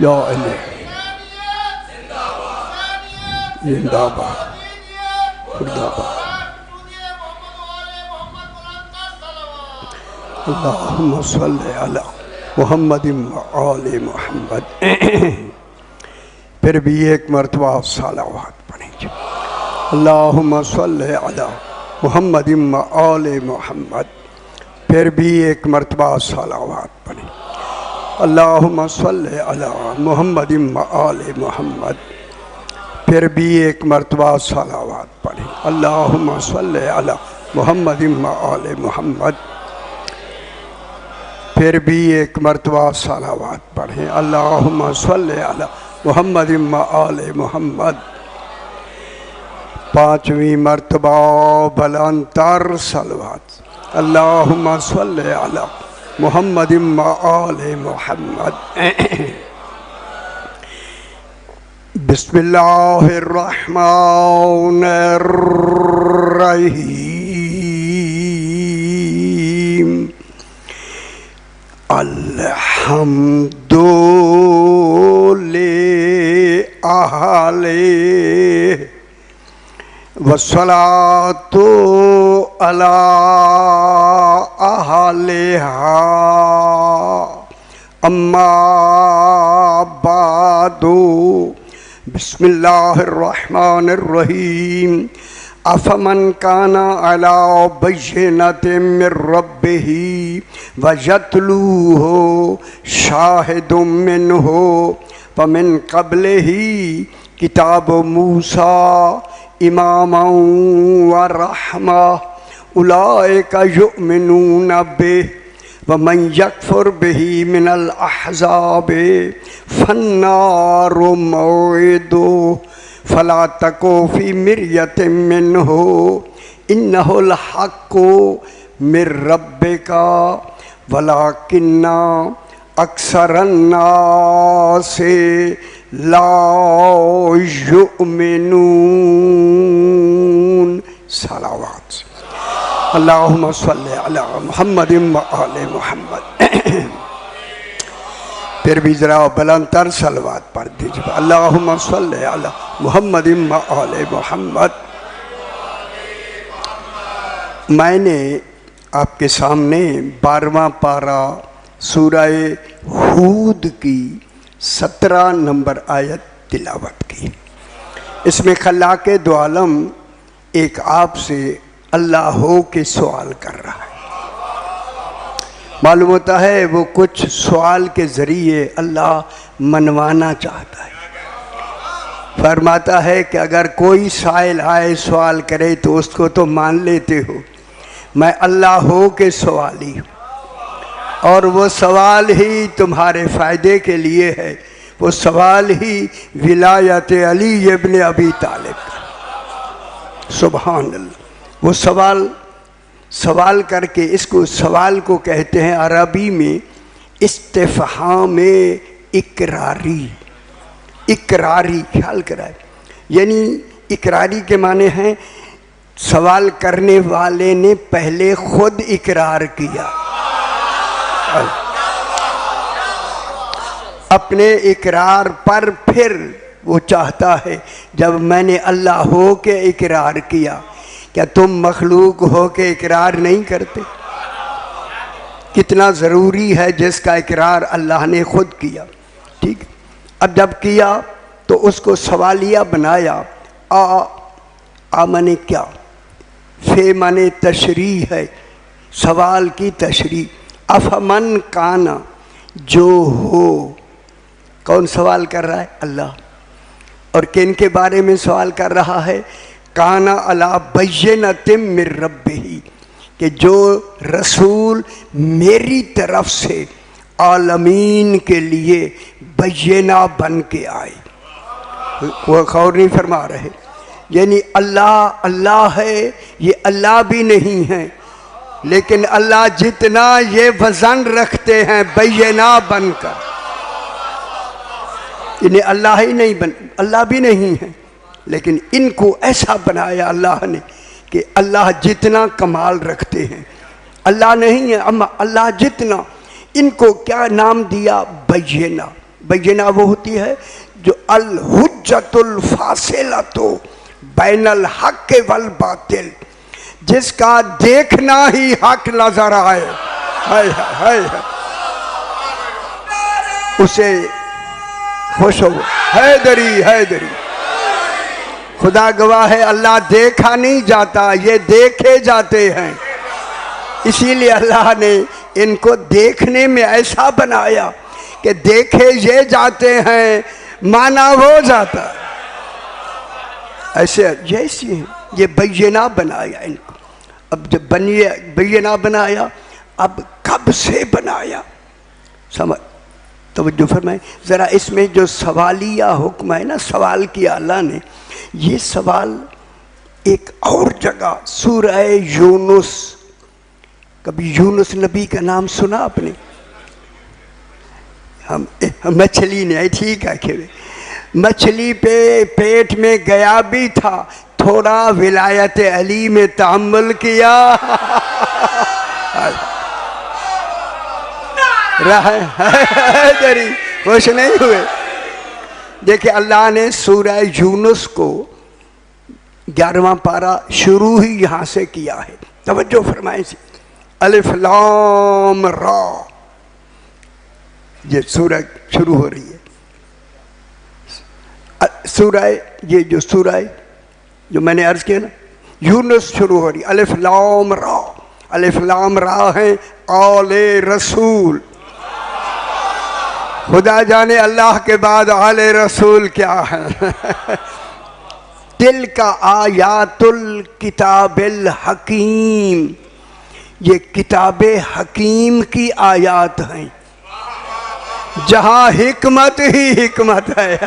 یا الہ زندہ باد مردہ باد اللہم صلی علی محمد وآل محمد. پھر بھی ایک مرتبہ صلوات پڑھیں گے. اللہم صلی علی محمد وآل محمد. پھر بھی ایک مرتبہ صلوات پڑھیں. اللہم صلی علی محمد وآل محمد. پھر بھی ایک مرتبہ صلوات پڑھیں. اللہم صلی علی محمد وآل محمد. پھر بھی ایک مرتبہ صلوات پڑھیں. اللہم صلی علی محمد وآل محمد. پانچویں مرتبہ بلند تر صلوات. اللہم صلی علی محمد وآل محمد. بسم اللہ الرحمن الرحیم. الحمد للہ والصلاة علی اہلہا اما بعد. بسم اللہ الرحمن الرحیم. افمن کان علی بینۃ من ربہ ویتلوہ شاہد منہ ومن قبلہ کتاب موسیٰ اماما ورحمہ اولئک یؤمنون بہ ومن یکفر بہ من الاحزاب فالنار موعدہ فلا تکو فی مریۃ منہ انہ الحق من ربک ولکن اکثر الناس لا یؤمنون. صلوات. اللہم صلی علی محمد وآل محمد. پھر بھی ذرا بلند تر صلوات پڑھ دیجیے. اللہم صلی علی محمد وآل محمد. میں نے آپ کے سامنے 12واں پارہ سورہ ہود کی 17 نمبر آیت تلاوت کی. اس میں خلاق دو عالم ایک آپ سے اللہ ہو کے سوال کر رہا ہے. معلوم ہوتا ہے وہ کچھ سوال کے ذریعے اللہ منوانا چاہتا ہے. فرماتا ہے کہ اگر کوئی سائل آئے سوال کرے تو اس کو تو مان لیتے ہو، میں اللہ ہو کے سوالی ہوں، اور وہ سوال ہی تمہارے فائدے کے لیے ہے. وہ سوال ہی ولایت علی ابن ابی طالب کا. سبحان اللہ. وہ سوال کر کے اس کو سوال کو کہتے ہیں عربی میں استفہام اقراری. اقراری خیال کرائے، یعنی اقراری کے معنی ہیں سوال کرنے والے نے پہلے خود اقرار کیا، اپنے اقرار پر پھر وہ چاہتا ہے جب میں نے اللہ ہو کے اقرار کیا، کیا تم مخلوق ہو کے اقرار نہیں کرتے؟ کتنا ضروری ہے جس کا اقرار اللہ نے خود کیا. ٹھیک. اب جب کیا تو اس کو سوالیہ بنایا. مانے کیا؟ فے مانے تشریح ہے، سوال کی تشریح. افمن کانا، جو ہو. کون سوال کر رہا ہے؟ اللہ. اور کن کے بارے میں سوال کر رہا ہے؟ کانا علی بینۃ من ربہ، کہ جو رسول میری طرف سے عالمین کے لیے بینہ بن کے آئے. وہ غور نہیں فرما رہے، یعنی اللہ ہے، یہ اللہ بھی نہیں ہے، لیکن اللہ جتنا یہ وزن رکھتے ہیں بینہ بن کر، یعنی اللہ ہی نہیں اللہ بھی نہیں ہے، لیکن ان کو ایسا بنایا اللہ نے کہ اللہ جتنا کمال رکھتے ہیں. اللہ نہیں ہے اما اللہ جتنا. ان کو کیا نام دیا؟ بینہ. بینہ وہ ہوتی ہے جو الحجت الفاصلۃ بین الحق والباطل، جس کا دیکھنا ہی حق نظر آئے، اسے خوش ہو، حیدری حیدری۔ خدا گواہ ہے اللہ دیکھا نہیں جاتا، یہ دیکھے جاتے ہیں، اسی لیے اللہ نے ان کو دیکھنے میں ایسا بنایا کہ دیکھے یہ جاتے ہیں، مانا ہو جاتا ہے۔ ایسے جیسی یہ بینہ بنایا ان کو۔ اب جب بینہ بنایا، اب کب سے بنایا؟ سمجھ توجہ فرمائیں ذرا، اس میں جو سوالیہ حکم ہے نا، سوال کیا اللہ نے، یہ سوال ایک اور جگہ سورہ یونس، کبھی یونس نبی کا نام سنا آپ نے؟ ہم مچھلی نے، ٹھیک ہے کہ مچھلی پہ پیٹ میں گیا بھی تھا، تھوڑا ولایت علی میں تحمل کیا، حیدری خوش نہیں ہوئے؟ دیکھیں اللہ نے سورہ یونس کو 11واں پارہ شروع ہی یہاں سے کیا ہے، توجہ فرمائیں سی، الف لام را، یہ سورہ شروع ہو رہی ہے۔ سورہ یہ جو سورہ جو میں نے عرض کیا نا، یونس شروع ہو رہی، الف لام را، الف لام را ہے آل رسول، خدا جانے اللہ کے بعد آل رسول کیا ہے۔ تلک آیات الکتاب الحکیم، یہ کتاب حکیم کی آیات ہیں، جہاں حکمت ہی حکمت ہے۔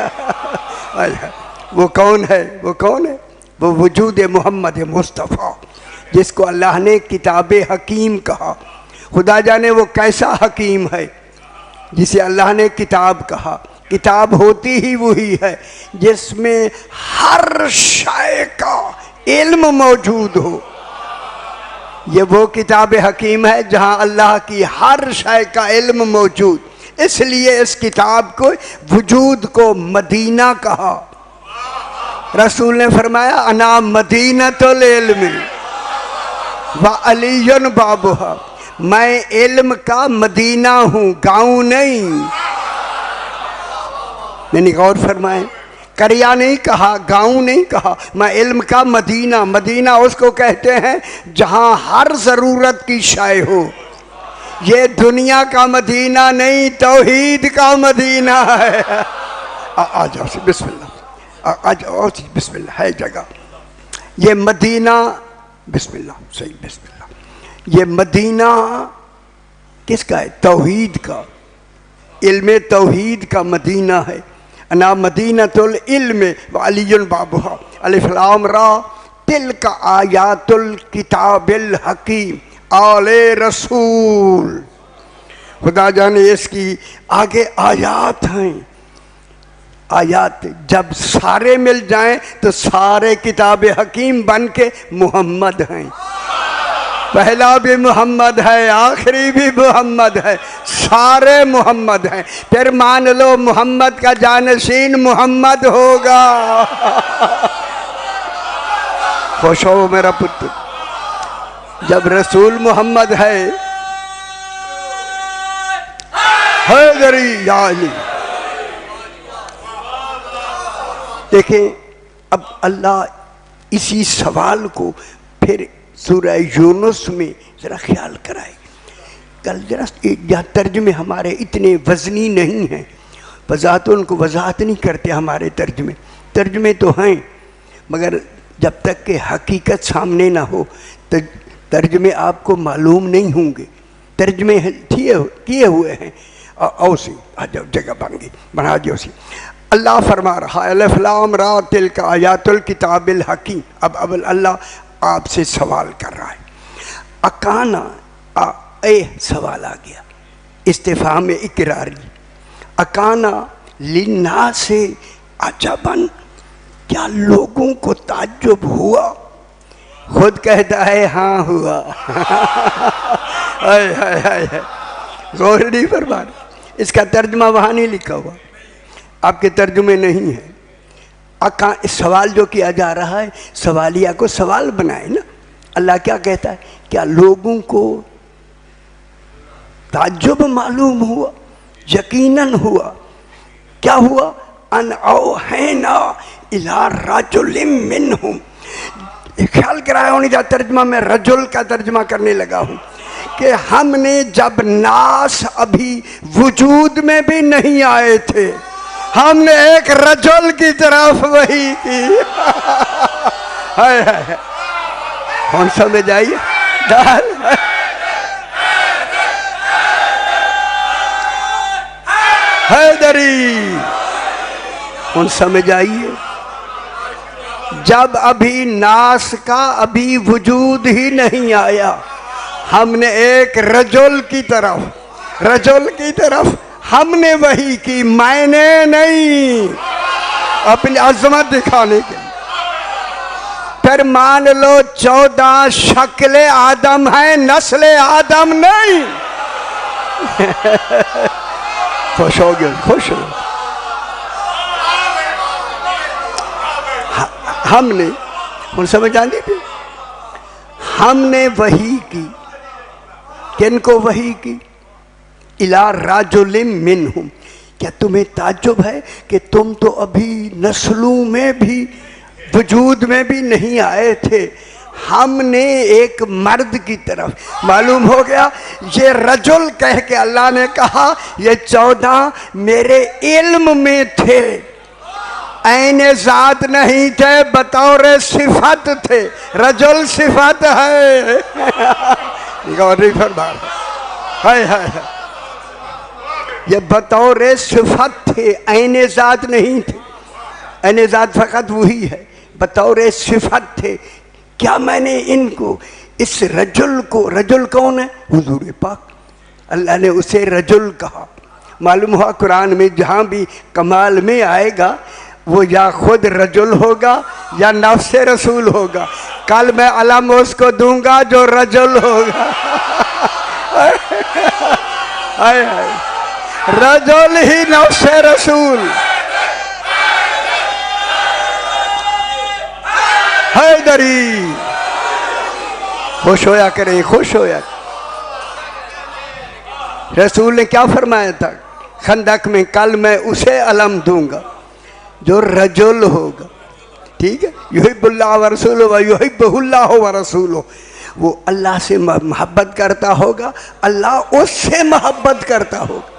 وہ کون ہے؟ وہ کون ہے؟ وہ وجود محمد مصطفیٰ، جس کو اللہ نے کتاب حکیم کہا۔ خدا جانے وہ کیسا حکیم ہے جسے اللہ نے کتاب کہا۔ کتاب ہوتی ہی وہی ہے جس میں ہر شے کا علم موجود ہو، یہ وہ کتاب حکیم ہے جہاں اللہ کی ہر شے کا علم موجود۔ اس لیے اس کتاب کو وجود کو مدینہ کہا۔ رسول نے فرمایا انا مدینۃ العلم وعلی بابھا، میں علم کا مدینہ ہوں، گاؤں نہیں۔ یعنی غور فرمائیں، کریا نہیں کہا، گاؤں نہیں کہا، میں علم کا مدینہ۔ مدینہ اس کو کہتے ہیں جہاں ہر ضرورت کی شے ہو۔ یہ دنیا کا مدینہ نہیں، توحید کا مدینہ ہے۔ آ جاؤ سی، بسم اللہ، آ جاؤ سی، بسم اللہ ہے جگہ۔ یہ مدینہ، بسم اللہ، صحیح، بسم اللہ۔ یہ مدینہ کس کا ہے؟ توحید کا، علم توحید کا مدینہ ہے۔ انا مدینۃ العلم وعلی بابھا، الف لام را، تلک آیات الکتاب الحکیم، آل رسول۔ خدا جانے اس کی آگے آیات ہیں، آیات جب سارے مل جائیں تو سارے کتاب حکیم بن کے محمد ہیں۔ پہلا بھی محمد ہے، آخری بھی محمد ہے، سارے محمد ہیں۔ پھر مان لو محمد کا جانشین محمد ہوگا۔ خوش ہو میرا پتر، جب رسول محمد ہے، حیدری یا علی۔ دیکھیں اب اللہ اسی سوال کو پھر سورہ یونس میں ذرا خیال کرائے۔ کل ذرا یہاں ترجمے ہمارے اتنے وزنی نہیں ہیں، وضاحت ان کو وضاحت نہیں کرتے ہمارے ترجمے تو ہیں، مگر جب تک کہ حقیقت سامنے نہ ہو ترجمے آپ کو معلوم نہیں ہوں گے۔ ترجمے کیے ہوئے ہیں، اوسی آ جاؤ، جگہ بنا دیو سی۔ اللہ فرما رہا ہے الف لام را تلک آیات الکتاب الحکیم۔ اب اللہ آپ سے سوال کر رہا ہے، اکانا، اے سوال آ گیا، استفہام اقراری، اکانا للناس عجباً، کیا لوگوں کو تعجب ہوا؟ خود کہتا ہے ہاں ہوا۔ غور نہیں فرما، اس کا ترجمہ وہاں نہیں لکھا ہوا، آپ کے ترجمے نہیں ہیں. سوال جو کیا جا رہا ہے سوالیہ کو سوال بنائے نا. اللہ کیا کہتا ہے؟ کیا لوگوں کو تعجب معلوم ہوا؟ یقیناً ہوا. کیا ہوا؟ ان اوحینا الی رجل منہم. خیال کرایا ہونی جا ترجمہ میں رجل کا ترجمہ کرنے لگا ہوں کہ ہم نے جب ناس ابھی وجود میں بھی نہیں آئے تھے ہم نے ایک رجل کی طرف وحی کی. کون سمجھ آئیے؟ حیدری کون سمجھ آئیے؟ جب ابھی ناس کا ابھی وجود ہی نہیں آیا ہم نے ایک رجل کی طرف ہم نے وحی کی. میں نے نہیں، اپنی عظمت دکھانے کے لیے. پھر مان لو 14 شکل آدم ہے، نسل آدم نہیں. خوش ہو گئے، خوش ہو. ہم نے سمجھ آنی تھی، ہم نے وحی کی. کن کو وحی کی؟ الی رجل منہم. کیا تمہیں تعجب ہے کہ تم تو ابھی نسلوں میں بھی وجود میں بھی نہیں آئے تھے، ہم نے ایک مرد کی طرف. معلوم ہو گیا یہ رجل کہہ کے اللہ نے کہا یہ 14 میرے علم میں تھے، عین ذات نہیں تھے، بطور صفت تھے. رجل صفت ہے. غور نہیں فرما رہا. یہ بطور صفت تھے، عین ذات نہیں تھے. عین ذات فقط وہی ہے، بطور صفت تھے. کیا میں نے ان کو اس رجل کو، رجل کون ہے؟ حضور پاک. اللہ نے اسے رجل کہا. معلوم ہوا قرآن میں جہاں بھی کمال میں آئے گا وہ یا خود رجل ہوگا یا نفس رسول ہوگا. کل میں علم اس کو دوں گا جو رجل ہوگا. رجل ہی نفس رسول. حیدری خوش ہویا کریں، خوش ہویا. رسول نے کیا فرمایا تھا خندق میں؟ کل میں اسے علم دوں گا جو رجل ہوگا. ٹھیک ہے. یحب اللہ ورسولہ ویحبہ اللہ ورسولہ. وہ اللہ سے محبت کرتا ہوگا، اللہ اس سے محبت کرتا ہوگا.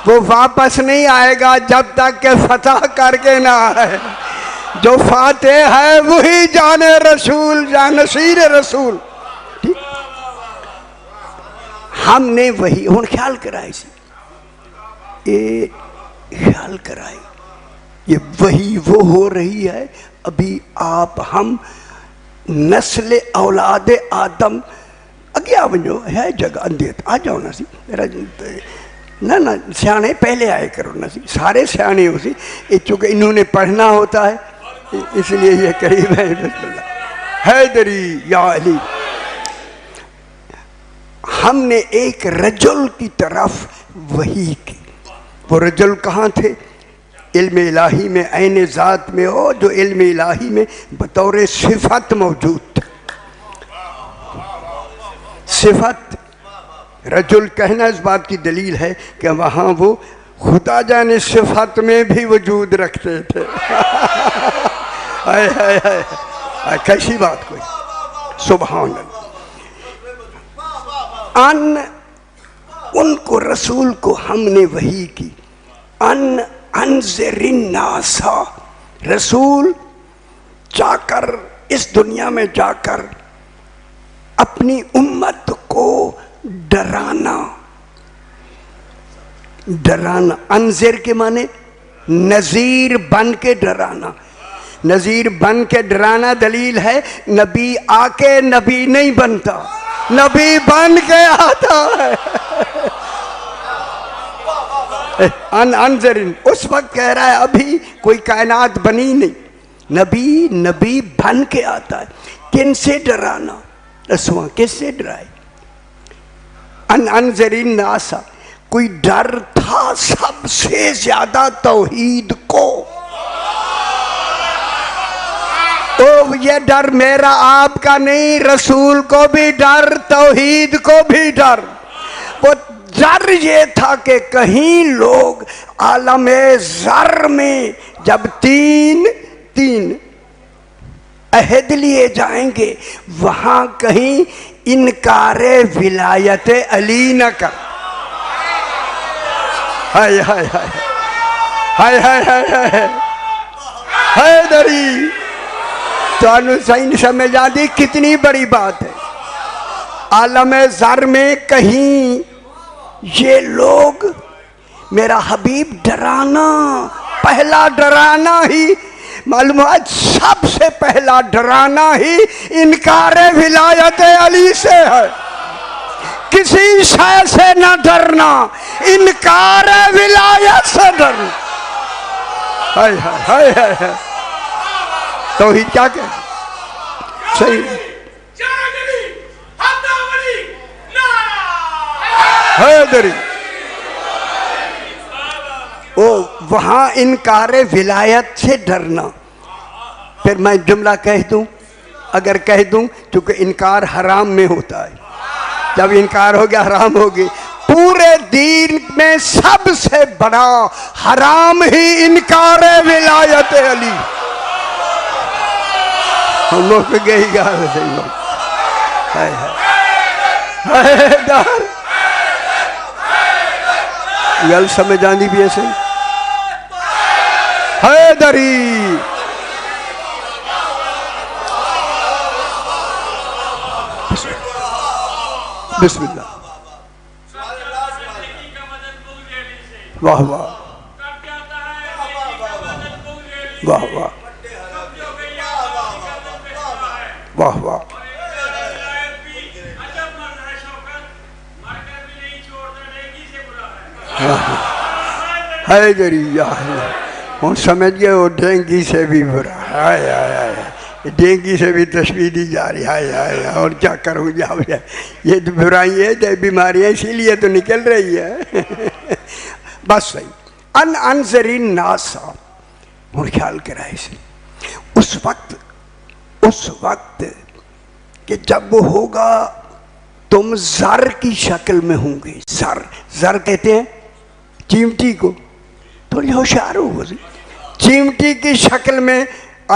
وہ واپس نہیں آئے گا جب تک کہ فتح کر کے نہ آئے. جو فاتح ہے وہی جان رسول، جانشیر رسول. ٹھیک. ہم نے وہی ہوں خیال کرائے سی، یہ خیال کرائے یہ وہی وہ ہو رہی ہے. ابھی آپ ہم نسل اولاد آدم اگے آ ونجو ہے جگہ اندیت آ جاؤ نا سی. نہ سیانے پہلے آئے کرو نا سی، سارے سیانے ہو سی. چونکہ انہوں نے پڑھنا ہوتا ہے اس لیے یہ قریب ہے. حیدری یا علی. ہم نے ایک رجل کی طرف وحی کی. وہ رجل کہاں تھے؟ علم الہی میں، عین ذات میں ہو جو علم الہی میں بطور صفت موجود تھا. صفت رجل کہنا اس بات کی دلیل ہے کہ وہاں وہ خدا جانے صفت میں بھی وجود رکھتے تھے. کیسی بات کوئی. سبحان اللہ. ان کو رسول کو ہم نے وحی کی. انذر الناس. رسول جا کر اس دنیا میں جا کر اپنی امت کو ڈرانا. انذر کے معنی نذیر بن کے ڈرانا. نذیر بن کے ڈرانا دلیل ہے نبی آ کے نبی نہیں بنتا، نبی بن کے آتا ہے. انذرن اس وقت کہہ رہا ہے ابھی کوئی کائنات بنی نہیں. نبی بن کے آتا ہے. کن سے ڈرانا؟ رسواں کس سے ڈرائے؟ انذرن ناسا. کوئی ڈر تھا تھا سب سے زیادہ توحید کو۔ تو یہ ڈر میرا آپ کا نہیں، رسول کو بھی ڈر، توحید کو بھی ڈر۔ وہ ڈر یہ تھا کہ کہیں لوگ عالم ذر میں جب تین عہد لیے جائیں گے وہاں کہیں انکار ولایت علی نہ کر۔ ہائے ہائے ہائے ہائے ہائے ہائے ہائے حیدری، تو صحیح نہیں سمجھ آتی کتنی بڑی بات ہے۔ عالم ذر میں کہیں یہ لوگ، میرا حبیب ڈرانا، پہلا ڈرانا ہی معلومات، سب سے پہلا ڈرانا ہی انکار ولایت علی سے ہے۔ کسی شے سے نہ ڈرنا، انکار ولایت سے ڈرنا۔ ہائے ہائے ہائے ہائے، توحید کیا کہ صحیح حیدری، وہاں انکار ولایت سے ڈرنا۔ پھر میں جملہ کہہ دوں، اگر کہہ دوں، چونکہ انکار حرام میں ہوتا ہے، جب انکار ہو گیا حرام ہو گئی۔ پورے دین میں سب سے بڑا حرام ہی انکار ولایت علی۔ ہم لوگ گئی گا گل سمجھ آندی بھی ایسے حیدری۔ بسم اللہ، واہ واہ واہ واہ واہ واہ، حیدری ہوں سمجھ گئے، وہ ڈینگی سے بھی برا ہے، ڈینگی سے بھی تشبیہ دی جا رہی ہے، اور کیا کروں جا، یہ برائی ہے، بیماریاں اسی لیے تو نکل رہی ہے۔ بس صحیح، انذر الناس، اور خیال کرا اسے اس وقت کہ جب وہ ہوگا تم زر کی شکل میں ہوں گے۔ زر کہتے ہیں چیمٹی کو، تھوڑی ہوشیار ہو، چیمٹی کی شکل میں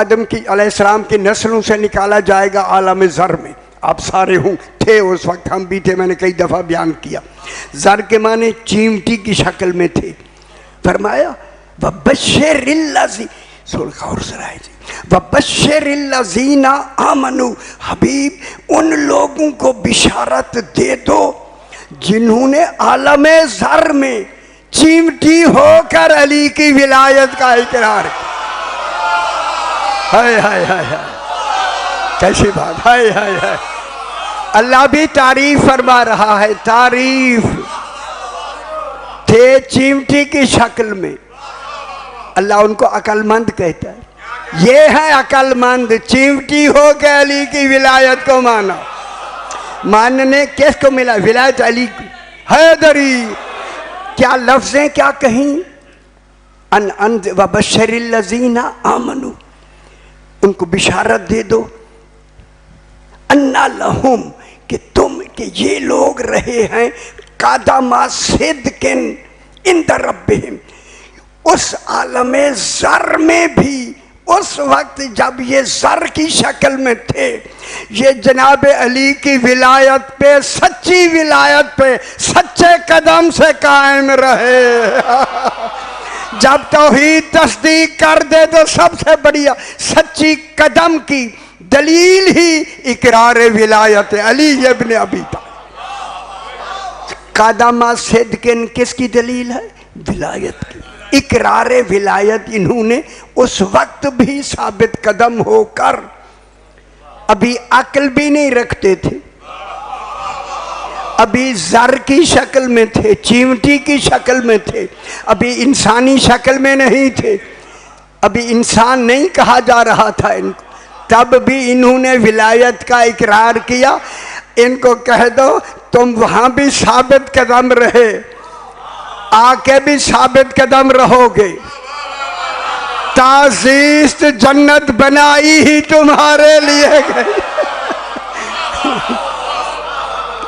آدم کی علیہ السلام کی نسلوں سے نکالا جائے گا عالم زر میں۔ آپ سارے ہوں تھے اس وقت، ہم بھی تھے، میں نے کئی دفعہ بیان کیا۔ زر کے معنی چیمٹی کی شکل میں تھے۔ فرمایا وَبَشِّرِ الَّذِينَ، سورہ غور سرائے جی، وَبَشِّرِ الَّذِينَ آمَنُوا، حبیب ان لوگوں کو بشارت دے دو جنہوں نے عالم زر میں چیمٹی ہو کر علی کی ولایت کا اقرار کیا۔ ہائے ہائے ہائے ہائے، کیسی بات، ہائے ہائے ہائے، اللہ بھی تعریف فرما رہا ہے، تعریف تھے چیمٹی کی شکل میں۔ اللہ ان کو عقل مند کہتا ہے، یہ ہے عقل مند، چیمٹی ہو کے علی کی ولایت کو مانا۔ ماننے کس کو ملا؟ ولایت علی کو۔ حیدری، کیا لفظیں کیا کہیں؟ وَبَشِّرِ الَّذِينَ آمَنُوا، ان کو بشارت دے دو، اَنَّ لَهُمْ، کہ یہ لوگ رہے ہیں قَدَمَ صِدْقٍ عِنْدَ رَبِّهِمْ، اس عالم زر میں بھی اس وقت جب یہ زر کی شکل میں تھے، یہ جناب علی کی ولایت پہ، سچی ولایت پہ سچے قدم سے قائم رہے۔ جب توحید تصدیق کر دے تو سب سے بڑی سچی قدم کی دلیل ہی اقرار ولایت علی ابن ابی طالب۔ قدم صدق کس کی دلیل ہے؟ ولایت کی۔ اقرار ولایت انہوں نے اس وقت بھی ثابت قدم ہو کر، ابھی عقل بھی نہیں رکھتے تھے، ابھی زر کی شکل میں تھے، چیمٹی کی شکل میں تھے، ابھی انسانی شکل میں نہیں تھے، ابھی انسان نہیں کہا جا رہا تھا ان کو، تب بھی انہوں نے ولایت کا اقرار کیا۔ ان کو کہہ دو تم وہاں بھی ثابت قدم رہے، آ کے بھی ثابت قدم رہو گے، تعزیست جنت بنائی ہی تمہارے لیے گئی۔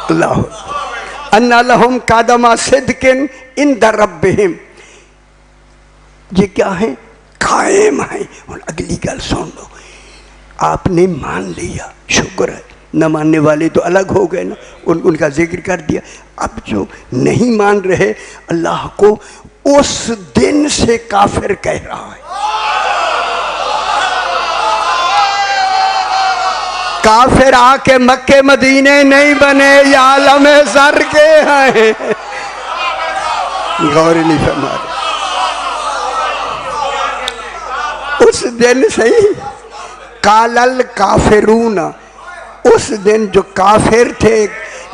اللہ ان لہم قدم صدق عند ربہم، یہ کیا ہیں؟ قائم ہیں۔ اور اگلی گل سن لو، آپ نے مان لیا، شکر ہے، نہ ماننے والے تو الگ ہو گئے نا، ان کا ذکر کر دیا۔ اب جو نہیں مان رہے اللہ کو، اس دن سے کافر کہہ رہا ہے۔ کافر آ کے مکے مدینے نہیں بنے، یہ عالم زر کے ہیں۔ غور نہیں فرما رہے، اس دن سے ہی قال الکافرون، اس دن جو کافر تھے،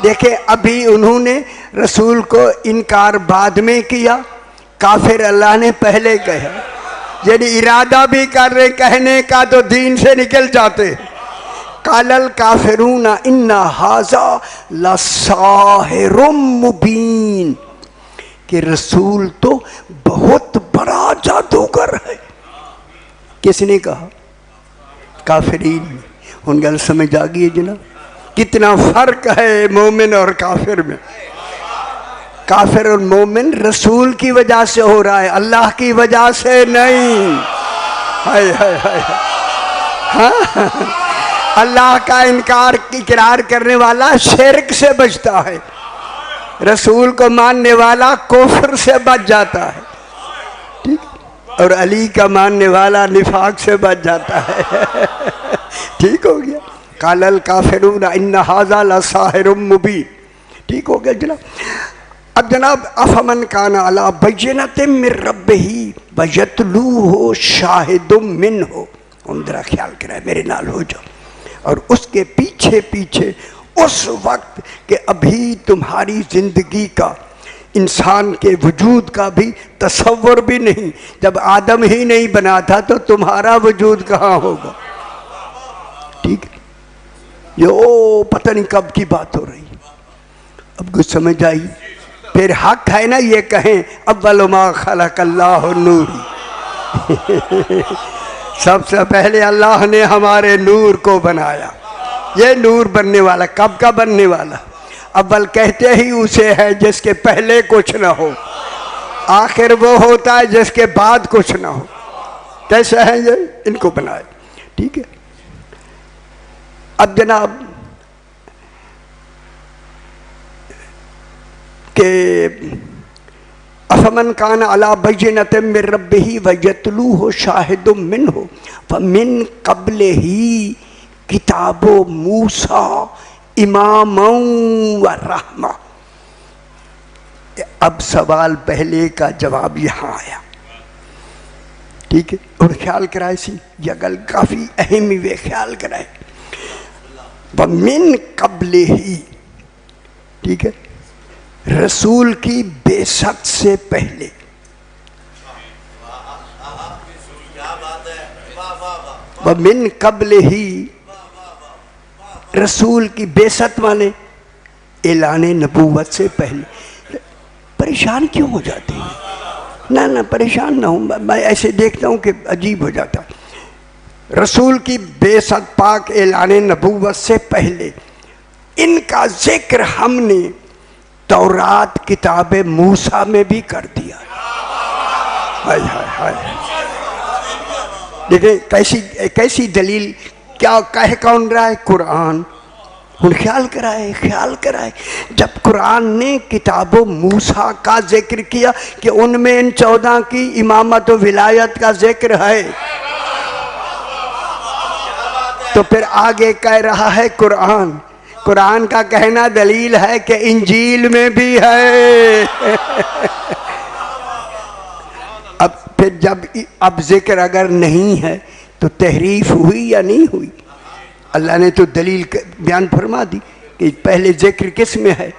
دیکھیں ابھی انہوں نے رسول کو انکار بعد میں کیا، کافر اللہ نے پہلے کہا، یعنی ارادہ بھی کر رہے کہنے کا تو دین سے نکل جاتے۔ قال الکافرون ان ھذا لساحر مبین، کہ رسول تو بہت بڑا جادوگر ہے۔ کس نے کہا؟ کافرین نے۔ ان گل سمجھ آ گئی ہے جناب، کتنا فرق ہے مومن اور کافر میں۔ کافر اور مومن رسول کی وجہ سے ہو رہا ہے، اللہ کی وجہ سے نہیں۔ ہائے ہائے ہائے، ہاں، اللہ کا انکار اقرار کرنے والا شرک سے بچتا ہے، رسول کو ماننے والا کفر سے بچ جاتا ہے، ٹھیک، اور علی کا ماننے والا نفاق سے بچ جاتا ہے۔ ٹھیک ہو گیا؟ قال الکافرون ان ھذا لساحر مبین، ٹھیک ہو گیا جناب۔ اب جناب افمن کان علی بینۃ من ربہ ویتلوہ شاہد منہ، ذرا خیال کرے، میرے نال ہو جاؤ، اور اس کے پیچھے پیچھے اس وقت کہ ابھی تمہاری زندگی کا، انسان کے وجود کا بھی تصور بھی نہیں، جب آدم ہی نہیں بنا تھا تو تمہارا وجود کہاں ہوگا؟ ٹھیک ہے، یہ پتہ نہیں کب کی بات ہو رہی، اب کچھ سمجھ آئی؟ پھر حق ہے نا یہ کہیں اول ما خلق اللہ نور، سب سے پہلے اللہ نے ہمارے نور کو بنایا، یہ نور بننے والا کب کا بننے والا؟ اول کہتے ہی اسے ہے جس کے پہلے کچھ نہ ہو، آخر وہ ہوتا ہے جس کے بعد کچھ نہ ہو۔ کیسے ہیں یہ؟ ان کو بنائے، ٹھیک ہے۔ اب جناب کہ افمن کان علی بینۃ من ربہ ویتلوہ شاہد منہ فمن قبلہ کتاب موسیٰ اماما ورحمہ۔ اب سوال پہلے کا جواب یہاں آیا، ٹھیک ہے، اور خیال کرائے سی یہ گل کافی اہم ہوئے، خیال کرائے۔ ومن قبلہ، ٹھیک ہے، رسول کی بعثت سے پہلے، ومن قبلہ، رسول کی بعثت مانے اعلان نبوت سے پہلے۔ پریشان کیوں ہو جاتے ہیں؟ نہ پریشان نہ ہوں، میں ایسے دیکھتا ہوں کہ عجیب ہو جاتا ہے۔ رسول کی بعثت پاک اعلان نبوت سے پہلے ان کا ذکر ہم نے تورات کتاب موسیٰ میں بھی کر دیا۔ ہائے ہائے ہائے، دیکھیں کیسی دلیل، کیا کہہ کون رہا ہے؟ قرآن۔ ہن خیال کرائے جب قرآن نے کتاب و موسیٰ کا ذکر کیا کہ ان میں ان 14 کی امامت و ولایت کا ذکر ہے، تو پھر آگے کہہ رہا ہے قرآن کا کہنا دلیل ہے کہ انجیل میں بھی ہے۔ اب پھر جب اب ذکر اگر نہیں ہے تو تحریف ہوئی یا نہیں ہوئی؟ اللہ نے تو دلیل بیان فرما دی کہ پہلے ذکر کس میں ہے؟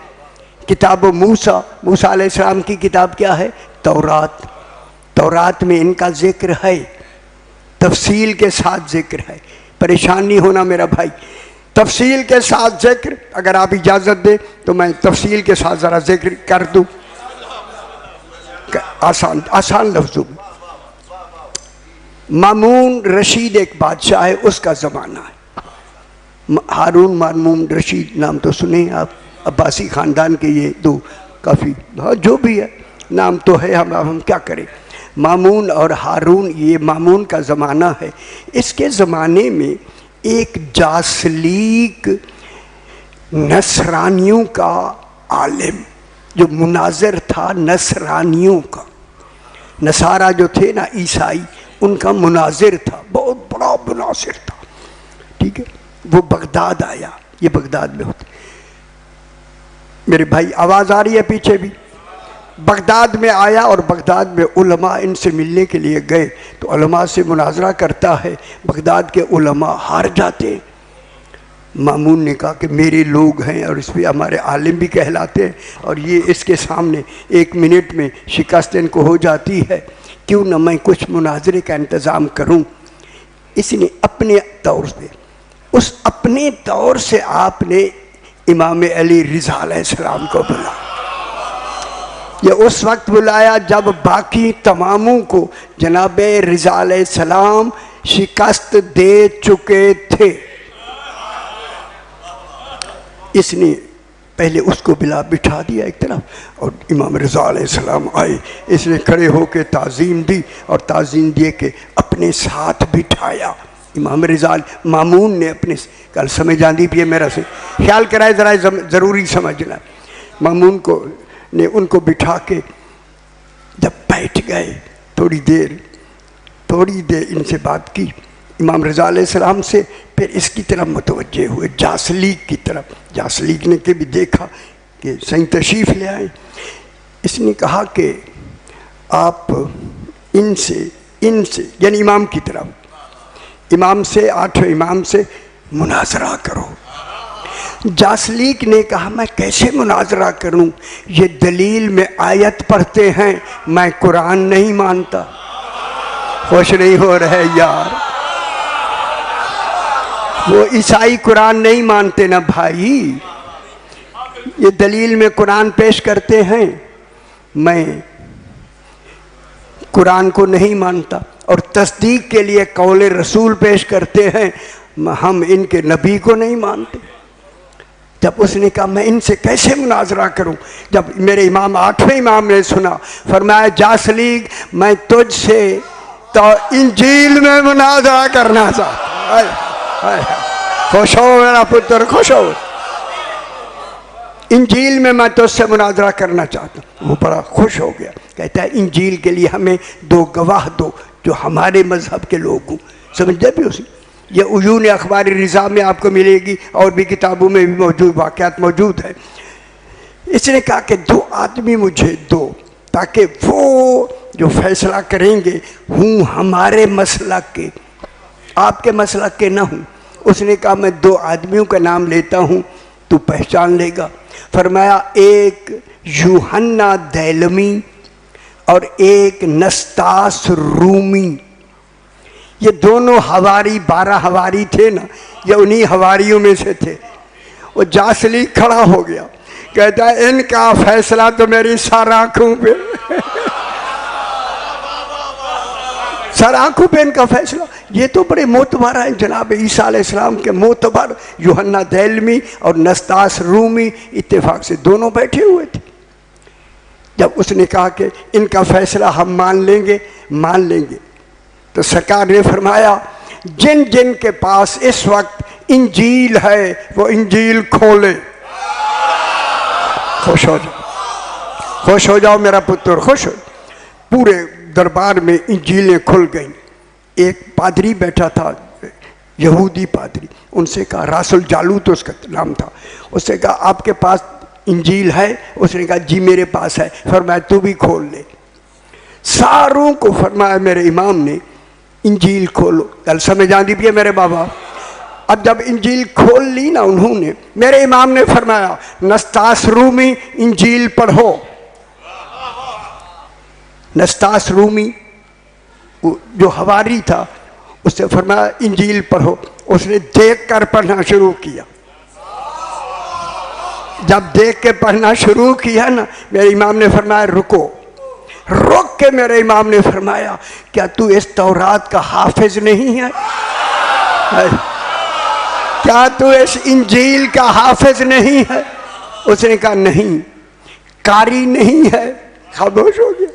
کتاب موسیٰ، موسیٰ علیہ السلام کی کتاب کیا ہے؟ تورات میں ان کا ذکر ہے، تفصیل کے ساتھ ذکر ہے۔ پریشان نہیں ہونا میرا بھائی، تفصیل کے ساتھ ذکر، اگر آپ اجازت دیں تو میں تفصیل کے ساتھ ذرا ذکر کر دوں۔ آسان لفظوں میں۔ مامون رشید ایک بادشاہ ہے، اس کا زمانہ ہے۔ ہارون مامون رشید نام تو سنے آپ، عباسی خاندان کے یہ دو کافی، جو بھی ہے نام تو ہے، ہم کیا کریں۔ مامون اور ہارون، یہ مامون کا زمانہ ہے۔ اس کے زمانے میں ایک جاسلیک نصرانیوں کا عالم جو مناظر تھا، نصرانیوں کا، نصارہ جو تھے نا عیسائی، ان کا مناظر تھا، بہت بڑا مناظر تھا، ٹھیک ہے۔ وہ بغداد آیا، یہ بغداد میں ہوتا، میرے بھائی آواز آ رہی ہے پیچھے بھی؟ بغداد میں آیا اور بغداد میں علماء ان سے ملنے کے لیے گئے تو علماء سے مناظرہ کرتا ہے، بغداد کے علماء ہار جاتے ہیں۔ مامون نے کہا کہ میرے لوگ ہیں اور اس پہ ہمارے عالم بھی کہلاتے ہیں، اور یہ اس کے سامنے 1 منٹ میں شکست ان کو ہو جاتی ہے، کیوں نہ میں کچھ مناظرے کا انتظام کروں۔ اس نے اپنے طور پہ، اس اپنے طور سے آپ نے امام علی رضا علیہ السلام کو بلایا۔ یہ اس وقت بلایا جب باقی تماموں کو جناب رضا علیہ السلام شکست دے چکے تھے۔ اس نے پہلے اس کو بٹھا دیا ایک طرف، اور امام رضا علیہ السلام آئے، اس نے کھڑے ہو کے تعظیم دی، اور تعظیم دیے کہ اپنے ساتھ بٹھایا۔ امام رضا مامون نے اپنے، کل سمجھ آندی بھی ہے میرا سے، خیال کرائے ذرا، ضروری سمجھنا۔ مامون کو نے ان کو بٹھا کے جب بیٹھ گئے، تھوڑی دیر ان سے بات کی امام رضا علیہ السلام سے، پھر اس کی طرف متوجہ ہوئے، جاسلیک کی طرف۔ جاسلیک نے بھی دیکھا کہ صحیح تشریف لے آئے۔ اس نے کہا کہ آپ ان سے یعنی امام کی طرف، امام سے، 8 امام سے مناظرہ کرو۔ جاسلیک نے کہا میں کیسے مناظرہ کروں، یہ دلیل میں آیت پڑھتے ہیں، میں قرآن نہیں مانتا۔ خوش نہیں ہو رہے یار، وہ عیسائی قرآن نہیں مانتے نا بھائی، یہ دلیل میں قرآن پیش کرتے ہیں، میں قرآن کو نہیں مانتا، اور تصدیق کے لیے قول رسول پیش کرتے ہیں، ہم ان کے نبی کو نہیں مانتے۔ جب اس نے کہا میں ان سے کیسے مناظرہ کروں، جب میرے امام 8ویں امام نے سنا، فرمایا جاسلیک میں تجھ سے تو انجیل میں مناظرہ کرنا چاہتا ہوں۔ خوش ہو میرا پتر، خوش ہو، انجیل میں میں تجھ سے مناظرہ کرنا چاہتا ہوں۔ وہ بڑا خوش ہو گیا، کہتا ہے انجیل کے لیے ہمیں 2 گواہ دو جو ہمارے مذہب کے لوگ ہوں۔ سمجھتے بھی اسی، یہ عیون اخبار رضا میں آپ کو ملے گی، اور بھی کتابوں میں بھی موجود واقعات موجود ہیں۔ اس نے کہا کہ 2 آدمی مجھے دو، تاکہ وہ جو فیصلہ کریں گے ہوں ہمارے مسلک کے، آپ کے مسلک کے نہ ہوں۔ اس نے کہا میں 2 آدمیوں کا نام لیتا ہوں، تو پہچان لے گا۔ فرمایا ایک یوحنا دیلمی اور ایک نستاس رومی، یہ دونوں حواری، 12 حواری تھے نا، یہ انہی حواریوں میں سے تھے۔ وہ جاسلیک کھڑا ہو گیا، کہتا ہے ان کا فیصلہ تو میری سر آنکھوں پہ، سر آنکھوں پہ ان کا فیصلہ۔ یہ تو بڑے معتبر ہیں جناب عیسیٰ علیہ السلام کے، معتبر یوحنا دیلمی اور نستاس رومی، اتفاق سے دونوں بیٹھے ہوئے تھے۔ جب اس نے کہا کہ ان کا فیصلہ ہم مان لیں گے، تو سرکار نے فرمایا جن جن کے پاس اس وقت انجیل ہے وہ انجیل کھولے۔ خوش ہو جاؤ میرا پتر، خوش ہو۔ پورے دربار میں انجیلیں کھل گئیں۔ ایک پادری بیٹھا تھا، یہودی پادری، ان سے کہا، راس الجالوت اس کا نام تھا، اس سے کہا آپ کے پاس انجیل ہے؟ اس نے کہا جی میرے پاس ہے۔ فرمایا تو بھی کھول لے۔ ساروں کو فرمایا میرے امام نے انجیل کھولو۔ کل سمجھ آندی بھی ہے میرے بابا۔ اب جب انجیل کھول لی نا انہوں نے، میرے امام نے فرمایا نستاس رومی انجیل پڑھو۔ نستاس رومی جو حواری تھا، اس سے فرمایا انجیل پڑھو۔ اس نے دیکھ کر پڑھنا شروع کیا۔ جب دیکھ کے پڑھنا شروع کیا نا، میرے امام نے فرمایا رکو۔ روک کے میرے امام نے فرمایا کیا تو اس تورات کا حافظ نہیں ہے؟ کیا تو اس انجیل کا حافظ نہیں ہے؟ اس نے کہا نہیں۔ قاری نہیں ہے، خاموش ہو گیا۔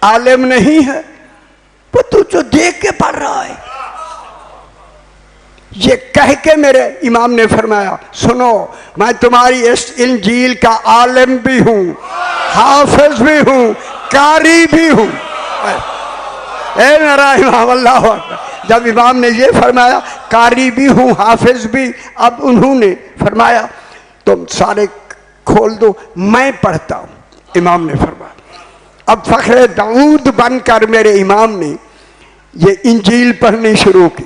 عالم نہیں ہے، وہ تو جو دیکھ کے پڑھ رہا ہے۔ یہ کہہ کے میرے امام نے فرمایا سنو، میں تمہاری اس انجیل کا عالم بھی ہوں، حافظ بھی ہوں، قاری بھی ہوں۔ اے میرا امام، اللہ اکبر۔ جب امام نے یہ فرمایا قاری بھی ہوں، حافظ بھی، اب انہوں نے فرمایا تم سارے کھول دو، میں پڑھتا ہوں۔ امام نے فرمایا اب فخر داؤد بن کر میرے امام نے یہ انجیل پڑھنی شروع کی۔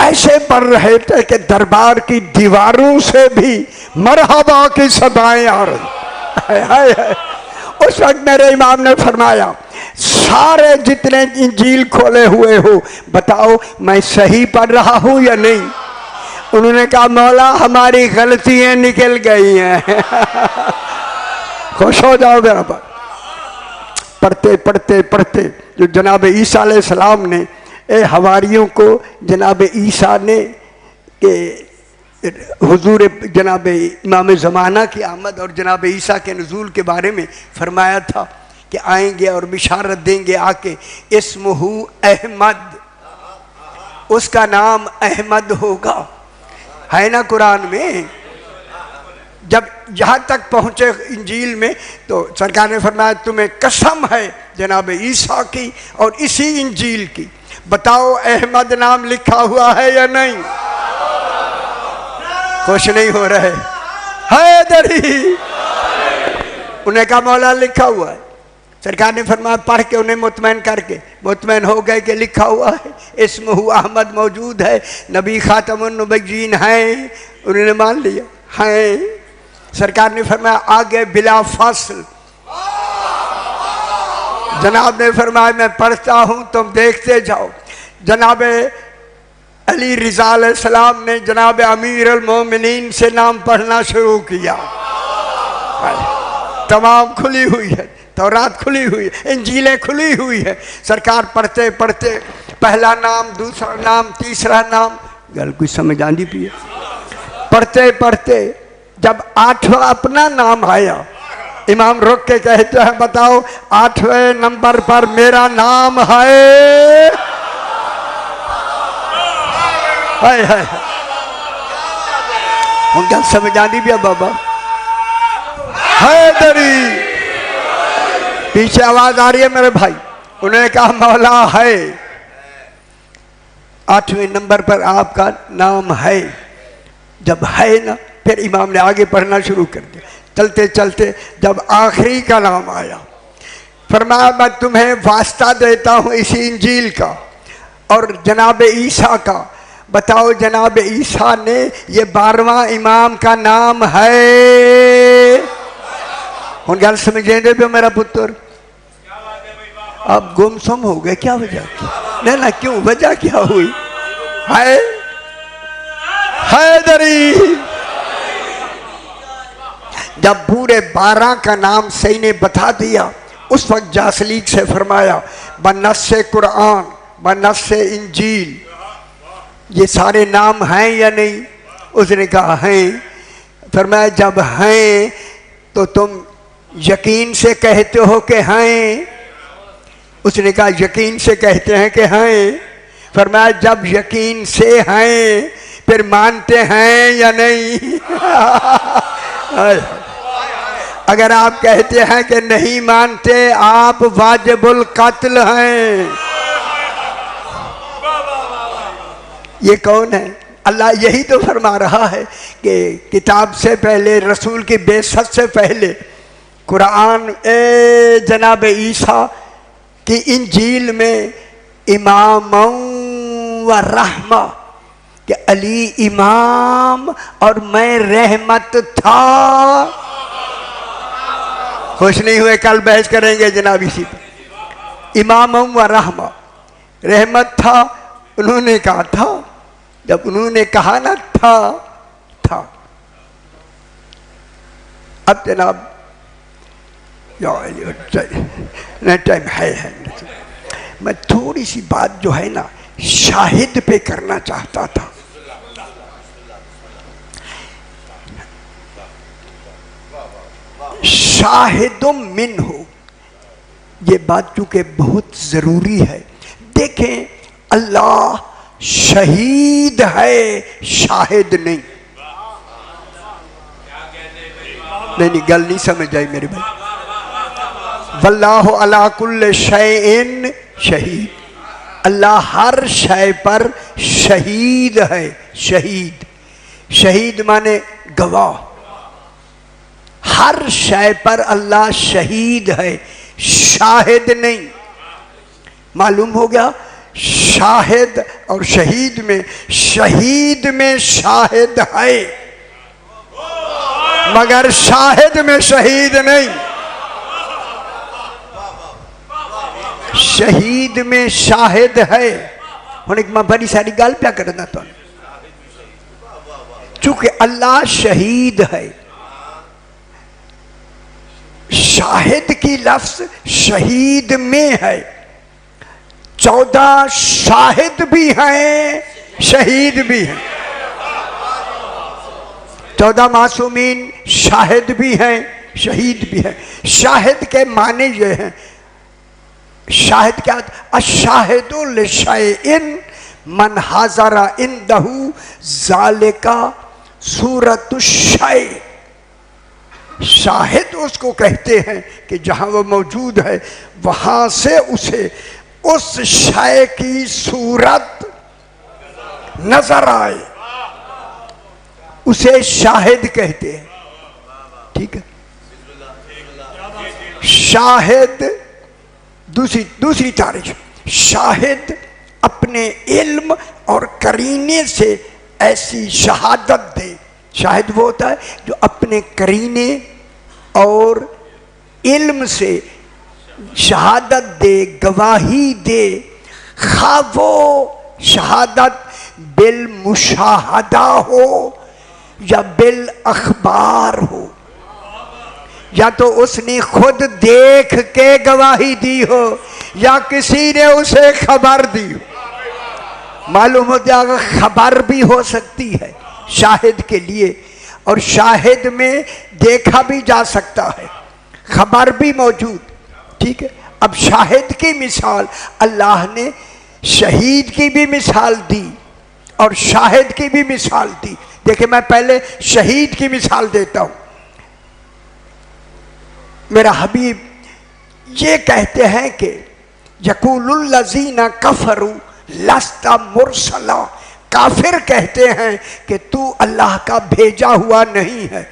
ایسے پڑھ رہے تھے کہ دربار کی دیواروں سے بھی مرحبا کی صدائیں آ رہی۔ اس وقت میرے امام نے فرمایا سارے جتنے انجیل کھولے ہوئے ہو بتاؤ میں صحیح پڑھ رہا ہوں یا نہیں؟ انہوں نے کہا مولا ہماری غلطیاں نکل گئی ہیں۔ خوش ہو جاؤ میرا بات۔ پڑھتے پڑھتے پڑھتے جو جناب عیسیٰ علیہ السلام نے حواریوں کو جناب عیسیٰ نے کہ حضور جناب امام زمانہ کی آمد اور جناب عیسیٰ کے نزول کے بارے میں فرمایا تھا کہ آئیں گے اور بشارت دیں گے آ کے اسمہ احمد، اس کا نام احمد ہوگا، ہے نا قرآن میں؟ جب یہاں تک پہنچے انجیل میں تو سرکار نے فرمایا تمہیں قسم ہے جناب عیسیٰ کی اور اسی انجیل کی، بتاؤ احمد نام لکھا ہوا ہے یا نہیں؟ خوش نہیں ہو رہے؟ حیدری۔ انہیں کہا مولا لکھا ہوا ہے۔ سرکار نے فرمایا پڑھ کے انہیں مطمئن کر کے مطمئن ہو گئے کہ لکھا ہوا ہے، اسمہ احمد موجود ہے، نبی خاتم النبیین ہیں۔ انہوں نے مان لیا ہیں۔ سرکار نے فرمایا آگے بلا فاصل جناب نے فرمایا میں پڑھتا ہوں تم دیکھتے جاؤ۔ جناب علی رضا علیہ السلام نے جناب امیر المومنین سے نام پڑھنا شروع کیا۔ تمام کھلی ہوئی ہے، تورات کھلی ہوئی ہے، انجیلیں کھلی ہوئی ہے۔ سرکار پڑھتے پڑھتے پہلا نام، دوسرا نام، تیسرا نام، گل کوئی سمجھ آندی پی ہے۔ پڑھتے پڑھتے جب 8واں اپنا نام آیا، امام رک کے کہتے ہیں بتاؤ 8ویں نمبر پر میرا نام ہے۔ ہائے ہائے ہم گل سمجھ آندی پیا بابا؟ حیدری۔ پیچھے آواز آ رہی ہے میرے بھائی؟ انہوں نے کہا مولا ہے، 8ویں نمبر پر آپ کا نام ہے۔ جب ہے نا پھر امام نے آگے پڑھنا شروع کر دیا۔ چلتے چلتے جب آخری کا نام آیا فرمایا میں تمہیں واسطہ دیتا ہوں اسی انجیل کا اور جناب عیسیٰ کا، بتاؤ جناب عیسیٰ نے یہ 12واں امام کا نام ہے؟ ہن گل سمجھیں دے بھی میرا پتر؟ آپ گم سم ہو گئے، کیا وجہ کی؟ نہیں کیوں، وجہ کیا ہوئی؟ ہے حیدری۔ جب پورے 12 کا نام صحیح نے بتا دیا اس وقت جاسلیک سے فرمایا بنص قرآن بنص انجیل یہ سارے نام ہیں یا نہیں؟ اس نے کہا ہیں۔ فرمایا جب ہیں تو تم یقین سے کہتے ہو کہ ہیں؟ اس نے کہا یقین سے کہتے ہیں کہ ہیں۔ فرمایا جب یقین سے ہیں پھر مانتے ہیں یا نہیں؟ اگر آپ کہتے ہیں کہ نہیں مانتے آپ واجب القتل ہیں۔ یہ کون ہے؟ اللہ یہی تو فرما رہا ہے کہ کتاب سے پہلے، رسول کی بعثت سے پہلے قرآن جناب عیسیٰ کی انجیل میں امام و رحمہ کہ علی امام اور میں رحمت تھا۔ خوش نہیں ہوئے؟ کل بحث کریں گے جناب اسی پر۔ امام و رحمہ رحمت تھا، انہوں نے کہا تھا، جب انہوں نے کہا نا تھا۔ اب جناب ٹائم ہے میں تھوڑی سی بات جو ہے نا شاہد پہ کرنا چاہتا تھا. شاہد منہ، یہ بات چونکہ بہت ضروری ہے. دیکھیں اللہ شہید ہے، شاہد نہیں. نہیں گل نہیں سمجھ آئی میرے بھائی. واللہ علی کل شیء شہید، اللہ ہر شے پر شہید ہے. شہید، شہید مانے گواہ. ہر شے پر اللہ شہید ہے، شاہد نہیں. معلوم ہو گیا شاہد اور شہید میں، شہید میں شاہد ہے مگر شاہد میں شہید نہیں. شہید میں شاہد ہے. ہوں ایک میں بڑی ساری گل پیا کرنا تو چونکہ اللہ شہید ہے، شاہد کی لفظ شہید میں ہے. 14 شاہد بھی ہیں، شہید بھی ہیں. 14 معصومین شاہد بھی ہیں، شہید بھی ہیں. شاہد کے معنی یہ ہیں، شاہد کیا؟ الشاہد لشیء من حضر عنده ذالک صورت الشیء. شاہد اس کو کہتے ہیں کہ جہاں وہ موجود ہے وہاں سے اسے اس شے کی صورت نظر آئے، اسے شاہد کہتے ہیں. ٹھیک ہے. شاہد دوسری تعریف، شاہد اپنے علم اور قرینے سے ایسی شہادت دے. شاہد وہ ہوتا ہے جو اپنے قرینے اور علم سے شہادت دے، گواہی دے. خواہ وہ شہادت بالمشاہدہ ہو یا بالاخبار ہو، یا تو اس نے خود دیکھ کے گواہی دی ہو یا کسی نے اسے خبر دی ہو. معلوم ہو جائے گا خبر بھی ہو سکتی ہے شاہد کے لیے، اور شاہد میں دیکھا بھی جا سکتا ہے، خبر بھی موجود. ٹھیک ہے. اب شاہد کی مثال اللہ نے شہید کی بھی مثال دی اور شاہد کی بھی مثال دی. دیکھیں میں پہلے شہید کی مثال دیتا ہوں. میرا حبیب یہ کہتے ہیں کہ یقول الذین کفروا لست مرسلا. کافر کہتے ہیں کہ تو اللہ کا بھیجا ہوا نہیں ہے،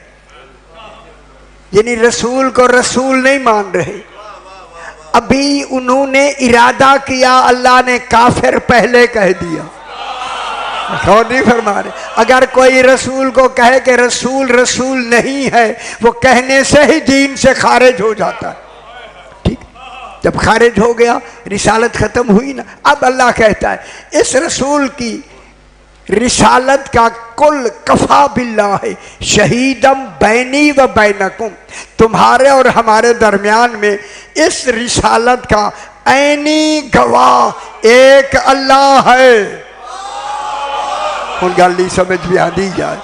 یعنی رسول کو رسول نہیں مان رہے. ابھی انہوں نے ارادہ کیا، اللہ نے کافر پہلے کہہ دیا. اور نہیں فرما رہے. اگر کوئی رسول کو کہے کہ رسول رسول نہیں ہے، وہ کہنے سے ہی دین سے خارج ہو جاتا ہے. ٹھیک. جب خارج ہو گیا رسالت ختم ہوئی نا. اب اللہ کہتا ہے اس رسول کی رسالت کا کل کفا باللہ شہیدم بینی و بینکم، تمہارے اور ہمارے درمیان میں اس رسالت کا عینی گواہ ایک اللہ ہے. ان گالی سمجھ بھی آدھی جائے.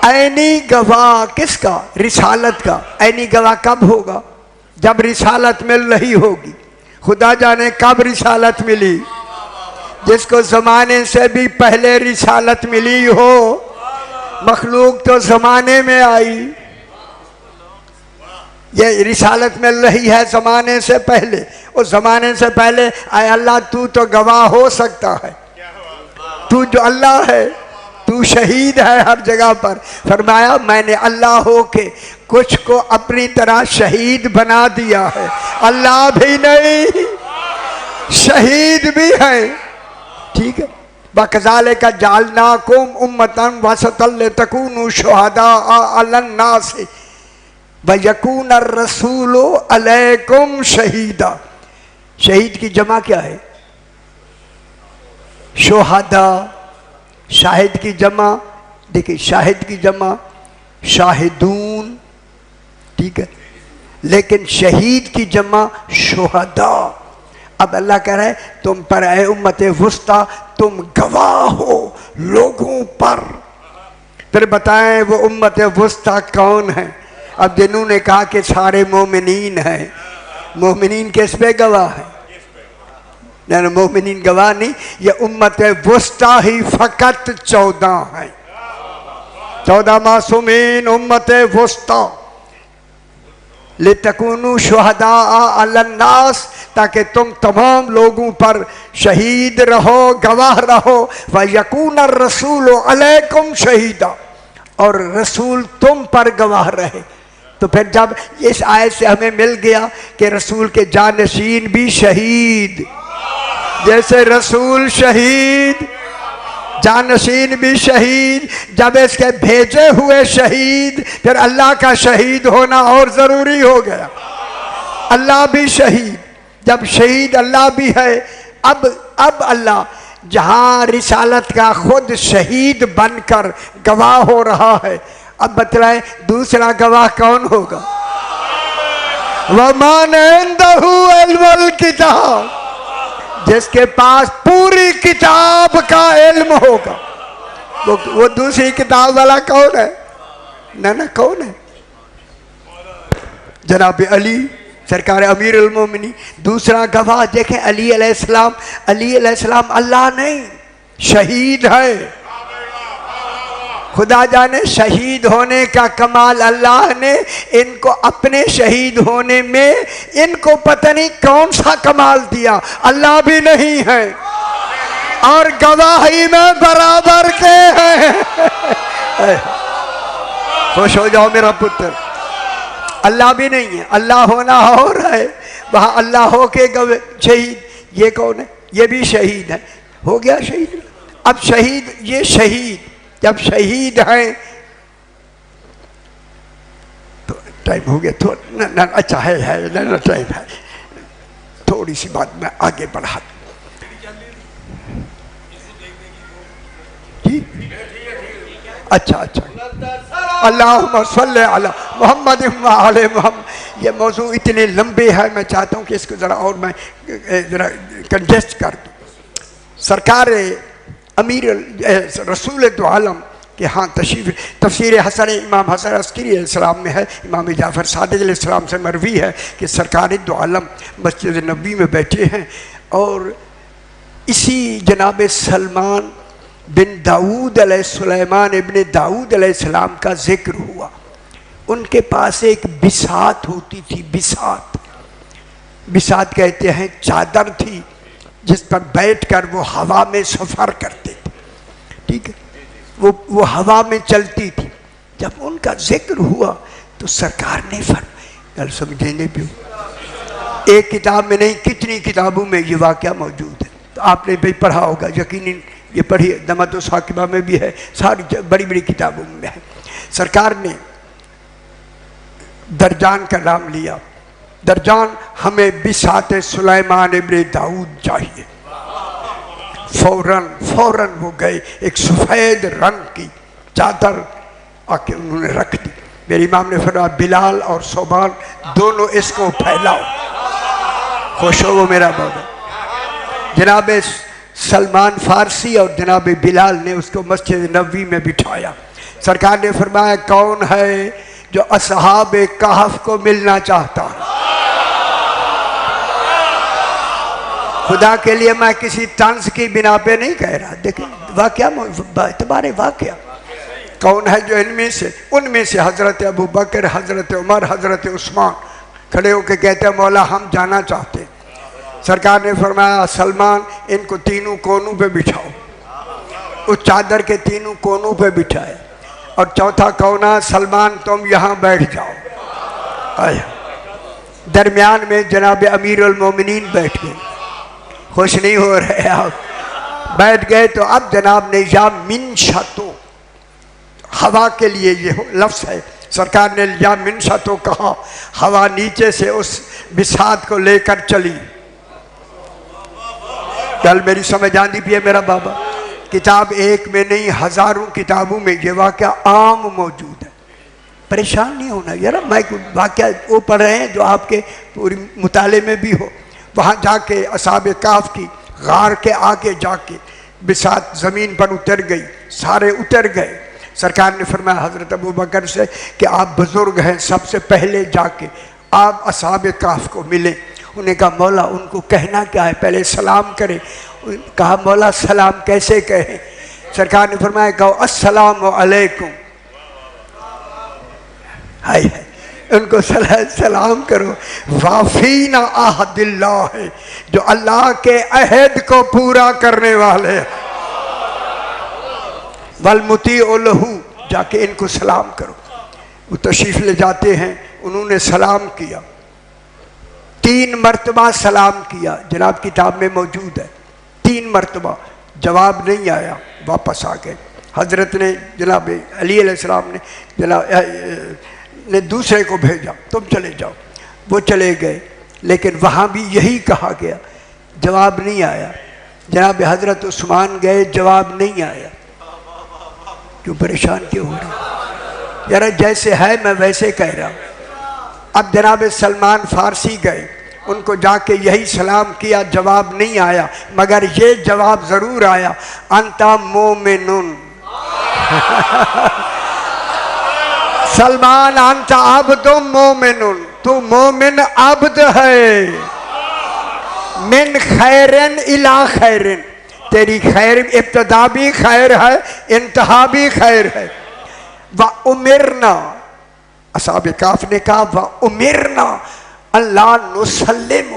عینی گواہ کس کا؟ رسالت کا. عینی گواہ کب ہوگا؟ جب رسالت مل رہی ہوگی. خدا جانے کب رسالت ملی. جس کو زمانے سے بھی پہلے رسالت ملی ہو. مخلوق تو زمانے میں آئی، یہ رسالت مل رہی ہے زمانے سے پہلے. اس زمانے سے پہلے اے اللہ تو گواہ ہو سکتا ہے، تو جو اللہ ہے تو شہید ہے ہر جگہ پر. فرمایا میں نے اللہ ہو کے کچھ کو اپنی طرح شہید بنا دیا ہے. اللہ بھی نہیں، شہید بھی ہے. ٹھیک ہے. وَكَذَلِكَ جَعَلْنَاكُمْ أُمَّةً وَسَطًا لِتَكُونُوا شُهَدَاءَ عَلَى النَّاسِ وَيَكُونَ الرَّسُولُ عَلَيْكُمْ شَهِيدًا. شہید کی جمع کیا ہے؟ شہداء. شاہد کی جمع دیکھیں، شاہد کی جمع شاہدون. ٹھیک ہے. لیکن شہید کی جمع شہداء. اب اللہ کہہ رہا ہے تم پر اے امت وسطیٰ تم گواہ ہو لوگوں پر. پھر بتائیں وہ امت وسطیٰ کون ہے؟ اب جنہوں نے کہا کہ سارے مومنین ہیں، مومنین کس پہ گواہ ہیں؟ نہیں مومنین گواہ نہیں، یہ امت وسطیٰ ہی فقط 14 ہیں. 14 معصومین امت وسطیٰ. لِتَكُونُوا شُهَدَاءَ عَلَى النَّاسِ، تاکہ تم تمام لوگوں پر شہید رہو، گواہ رہو. وَيَكُونَ الرَّسُولُ عَلَيْكُمْ شَهِيدًا، اور رسول تم پر گواہ رہے. تو پھر جب اس آیت سے ہمیں مل گیا کہ رسول کے جانشین بھی شہید، جیسے رسول شہید جانشین بھی شہید، جب اس کے بھیجے ہوئے شہید، پھر اللہ کا شہید ہونا اور ضروری ہو گیا. اللہ بھی شہید، جب شہید اللہ بھی ہے. اب اللہ جہاں رسالت کا خود شہید بن کر گواہ ہو رہا ہے، اب بتلائیں دوسرا گواہ کون ہوگا؟ وَمَنْ عِنْدَهُ عِلْمُ الْكِتَابِ، جس کے پاس پوری کتاب کا علم ہوگا. وہ دوسری کتاب والا کون ہے؟ نہ کون ہے؟ جناب علی سرکار امیر المومنین. دوسرا گواہ دیکھیں علی علیہ السلام. علی علیہ السلام اللہ نہیں، شہید ہے. خدا جانے شہید ہونے کا کمال اللہ نے ان کو اپنے شہید ہونے میں ان کو پتہ نہیں کون سا کمال دیا. اللہ بھی نہیں ہے اور گواہی میں برابر کے ہیں. خوش ہو جاؤ میرا پتر. اللہ بھی نہیں ہے، اللہ ہونا ہو رہا ہے. وہاں اللہ ہو کے شہید. یہ کون ہے؟ یہ بھی شہید ہے. ہو گیا شہید. اب شہید، یہ شہید جب شہید ہیں تو ٹائم ہو گیا. اچھا ہے ٹائم ہے. تھوڑی سی بات میں آگے بڑھا جی. اچھا اللہم صلی علی محمد وعلی محمد. یہ موضوع اتنے لمبے ہے، میں چاہتا ہوں کہ اس کو ذرا اور میں ذرا کنجسٹ کر دوں. سرکار امیر رسول دو عالم کہ ہاں تشریف تفسیر حسن امام حسن عسکری علیہ السلام میں ہے. امام جعفر صادق علیہ السلام سے مروی ہے کہ سرکار دو عالم مسجد نبی میں بیٹھے ہیں اور اسی جناب سلمان بن داؤد علیہ سلیمان ابن داؤد علیہ السلام کا ذکر ہوا. ان کے پاس ایک بساط ہوتی تھی. بساط کہتے ہیں چادر تھی جس پر بیٹھ کر وہ ہوا میں سفر کرتے تھے. ٹھیک ہے، وہ ہوا میں چلتی تھی. جب ان کا ذکر ہوا تو سرکار نے فرمایا، گل سمجھیں بھی ایک کتاب میں نہیں کتنی کتابوں میں یہ واقعہ موجود ہے. تو آپ نے بھی پڑھا ہوگا یقیناً، یہ پڑھی دمت و ثاقبہ میں بھی ہے، ساری بڑی بڑی کتابوں میں ہے. سرکار نے درجان کا نام لیا. درجان ہمیں بساط سلیمان ابن داؤد چاہیے. فوراً وہ گئے، ایک سفید رنگ کی چادر آ کے انہوں نے رکھ دی. میرے امام نے فرمایا بلال اور صوبان دونوں اس کو پھیلاؤ. خوش ہو وہ میرا بابا. جناب سلمان فارسی اور جناب بلال نے اس کو مسجد نبوی میں بٹھایا. سرکار نے فرمایا کون ہے جو اصحاب کہف کو ملنا چاہتا ہے؟ خدا کے لیے میں کسی طنز کی بنا پہ نہیں کہہ رہا. دیکھیں واقعہ اعتبار واقعہ کون ہے جو ان میں سے حضرت ابو بکر، حضرت عمر، حضرت عثمان کھڑے ہو کے کہتے ہیں مولا ہم جانا چاہتے ہیں. سرکار نے فرمایا سلمان ان کو تینوں کونوں پہ بٹھاؤ. اس چادر کے تینوں کونوں پہ بٹھائے. اور چوتھا کونا سلمان تم یہاں بیٹھ جاؤ. درمیان میں جناب امیر المومنین بیٹھ گئے. خوش نہیں ہو رہے آپ؟ بیٹھ گئے تو اب جناب نے یا منشتو، ہوا کے لیے یہ لفظ ہے، سرکار نے یا منشتو کہا. ہوا نیچے سے اس بساط کو لے کر چلی. گل میری سمجھ آندی پی ہے میرا بابا. کتاب ایک میں نہیں ہزاروں کتابوں میں یہ واقعہ عام موجود ہے. پریشان نہیں ہونا یار، میں واقعہ وہ پڑھ رہے ہیں جو آپ کے پوری مطالعے میں بھی ہو. وہاں جا کے اصحاب کہف کی غار کے آگے جا کے بساط زمین پر اتر گئی، سارے اتر گئے. سرکار نے فرمایا حضرت ابوبکر سے کہ آپ بزرگ ہیں، سب سے پہلے جا کے آپ اصحاب کہف کو ملیں. انہوں نے کہا مولا ان کو کہنا کیا ہے، پہلے سلام کریں. کہا مولا سلام کیسے کہیں؟ سرکار نے فرمایا کہو السلام علیکم. ہائے ہائے، ان کو سلام کرو. وافینا عہد اللہ ہے، جو اللہ کے عہد کو پورا کرنے والے ہیں. والمطیع لہ، جا کے ان کو سلام کرو. وہ تشریف لے جاتے ہیں، انہوں نے سلام کیا، 3 مرتبہ سلام کیا، جناب کتاب میں موجود ہے. 3 مرتبہ جواب نہیں آیا، واپس آ گئے. حضرت نے جناب علی علیہ السلام نے نے دوسرے کو بھیجا، تم چلے جاؤ. وہ چلے گئے، لیکن وہاں بھی یہی کہا گیا، جواب نہیں آیا. جناب حضرت عثمان گئے، جواب نہیں آیا. کیوں پریشان کیوں ہو رہے؟ یار جیسے ہے میں ویسے کہہ رہا ہوں. اب جناب سلمان فارسی گئے، ان کو جا کے یہی سلام کیا، جواب نہیں آیا، مگر یہ جواب ضرور آیا، انتا مومنون. سلمان انتا عبد مومنون، تو مومن عبد ہے. من خیرن الی خیرن، تیری خیر ابتدا بھی خیر ہے، انتہا بھی خیر ہے. وَأُمِرْنَا، اصحاب کہف نے کہا وَأُمِرْنَا اللہ نسلم،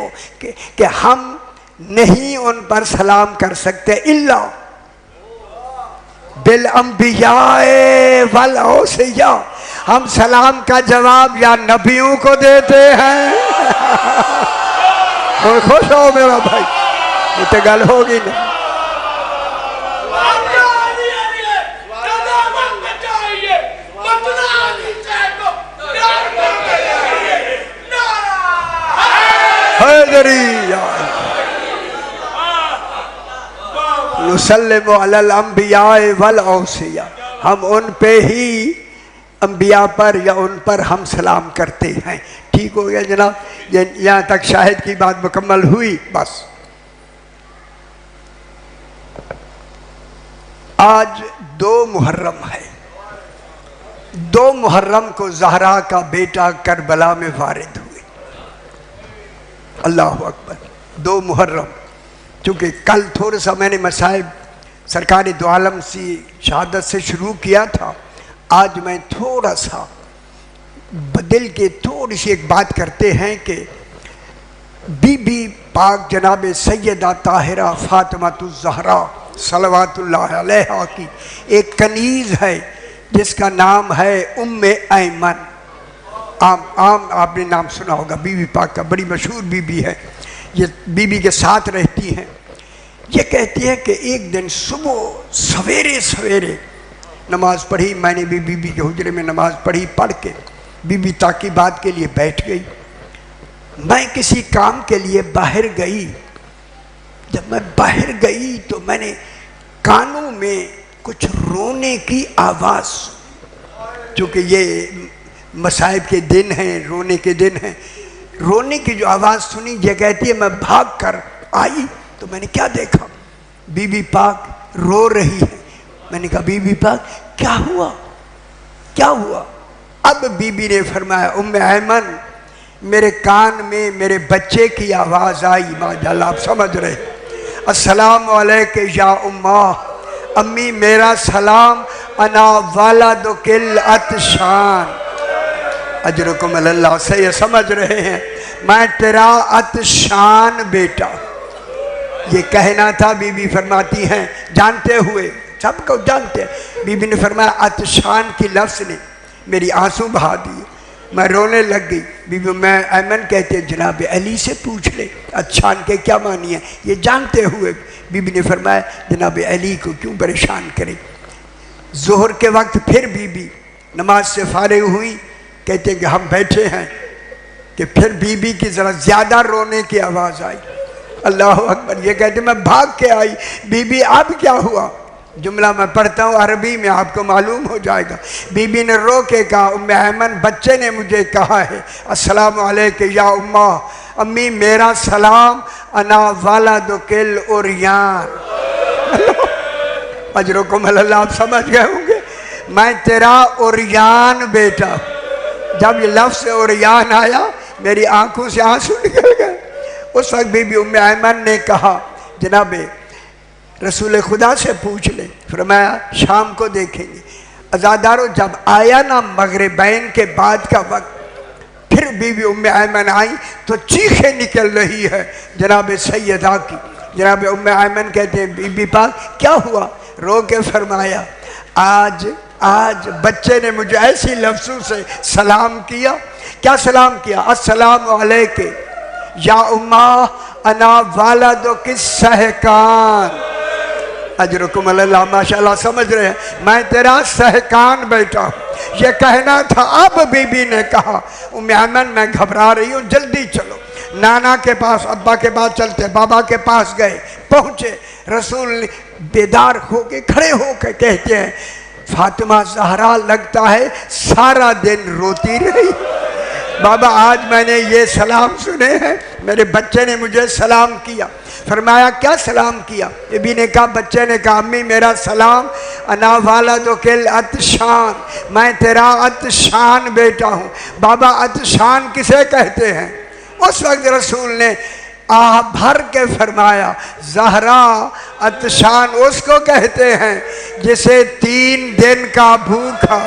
کہ ہم نہیں ان پر سلام کر سکتے الا بالانبیاء والاوصیاء، ہم سلام کا جواب یا نبیوں کو دیتے ہیں. خوش ہو میرا بھائی، یہ تو گل ہوگی نا. نسلم علی الانبیاء والاوصیاء، ہم ان پہ ہی، انبیاء پر یا ان پر ہم سلام کرتے ہیں. ٹھیک ہو گیا جناب، یہاں تک شاہد کی بات مکمل ہوئی. بس آج 2 محرم ہے. 2 محرم کو زہرا کا بیٹا کربلا میں وارد ہوئے. اللہ اکبر. 2 محرم، چونکہ کل تھوڑا سا میں نے مصائب سرکار دو عالم سی شہادت سے شروع کیا تھا، آج میں تھوڑا سا بدل کے تھوڑی سی ایک بات کرتے ہیں کہ بی بی پاک جناب سیدہ طاہرہ فاطمہ الزہرا صلوات اللہ علیہا کی ایک کنیز ہے جس کا نام ہے ام ایمن. عام آپ نے نام سنا ہوگا، بی بی پاک کا بڑی مشہور بی بی ہے. یہ بی بی کے ساتھ رہتی ہیں. یہ کہتی ہے کہ ایک دن صبح سویرے سویرے نماز پڑھی، میں نے بھی بی بی کے حجرے میں نماز پڑھی. پڑھ کے بی بی تعقیبات کے لیے بیٹھ گئی. میں کسی کام کے لیے باہر گئی. جب میں باہر گئی تو میں نے کانوں میں کچھ رونے کی آواز، چونکہ یہ مصائب کے دن ہیں، رونے کے دن ہیں، رونے کی جو آواز سنی، یہ کہتی ہے میں بھاگ کر آئی تو میں نے کیا دیکھا، بی بی پاک رو رہی ہے. میں نے کہا بی بی پاک کیا ہوا، کیا ہوا؟ اب بی بی نے فرمایا ام ایمن میرے کان میں میرے بچے کی آواز آئی. ماشاءاللہ آپ سمجھ رہے، السلام علیکہ یا امہ، امی میرا سلام، انا والدک العطشان. اجرکم اللہ سے یہ سمجھ رہے ہیں، میں تیرا عطشان بیٹا. یہ کہنا تھا. بی بی فرماتی ہیں جانتے ہوئے، سب کو جانتے ہیں، بی بی نے فرمایا عطشان کی لفظ نے میری آنسو بہا دیے. میں رونے لگ گئی. بی بی میں ایمن کہتے ہیں جناب علی سے پوچھ لے عطشان کے کیا معنی ہے. یہ جانتے ہوئے بی بی نے فرمایا جناب علی کو کیوں پریشان کرے. ظہر کے وقت پھر بی بی نماز سے فارغ ہوئی، کہتے ہیں کہ ہم بیٹھے ہیں کہ پھر بی بی کی ذرا زیادہ رونے کی آواز آئی. اللہ اکبر. یہ کہتے ہیں میں بھاگ کے آئی. بی بی اب کیا ہوا؟ جملہ میں پڑھتا ہوں عربی میں، آپ کو معلوم ہو جائے گا۔ بی بی نے رو کے کہا ام ایمن بچے نے مجھے کہا ہے السلام علیکہ یا امہ، امی میرا سلام، انا والدک العریان۔ اجرکم اللہ، آپ سمجھ گئے ہوں گے، میں تیرا عریان بیٹا ہوں۔ جب یہ لفظ عریان آیا میری آنکھوں سے آنسو نکل گئے۔ اس وقت بی بی ام ایمن نے کہا جناب رسول خدا سے پوچھ لیں، فرمایا شام کو دیکھیں گے۔ عزادارو جب آیا نا مغربین کے بعد کا وقت، پھر بی بی ام ایمن آئی تو چیخیں نکل رہی ہے جناب سیدہ کی۔ جناب ام ایمن کہتے ہیں بی بی پاک کیا ہوا؟ رو کے فرمایا آج بچے نے مجھے ایسی لفظوں سے سلام کیا۔ کیا سلام کیا؟ السلام علیکہ یا امہ انا والدک السحکان۔ اجرکم اللہ، ماشاءاللہ سمجھ رہے ہیں، میں تیرا سحکان بیٹا ہوں۔ یہ کہنا تھا۔ اب بی بی نے کہا ام ایمن میں گھبرا رہی ہوں، جلدی چلو نانا کے پاس، ابا کے پاس چلتے۔ بابا کے پاس گئے، پہنچے، رسول بیدار ہو کے کھڑے ہو کے کہتے ہیں فاطمہ زہرا لگتا ہے سارا دن روتی رہی۔ بابا آج میں نے یہ سلام سنے ہیں، میرے بچے نے مجھے سلام کیا۔ فرمایا کیا سلام کیا؟ بی نے کہا بچے نے کہا امی میرا سلام، انا والدک العطشان، میں تیرا عطشان بیٹا ہوں۔ بابا عطشان کسے کہتے ہیں؟ اس وقت رسول نے آہ بھر کے فرمایا زہرا عطشان اس کو کہتے ہیں جسے 3 دن کا بھوکا،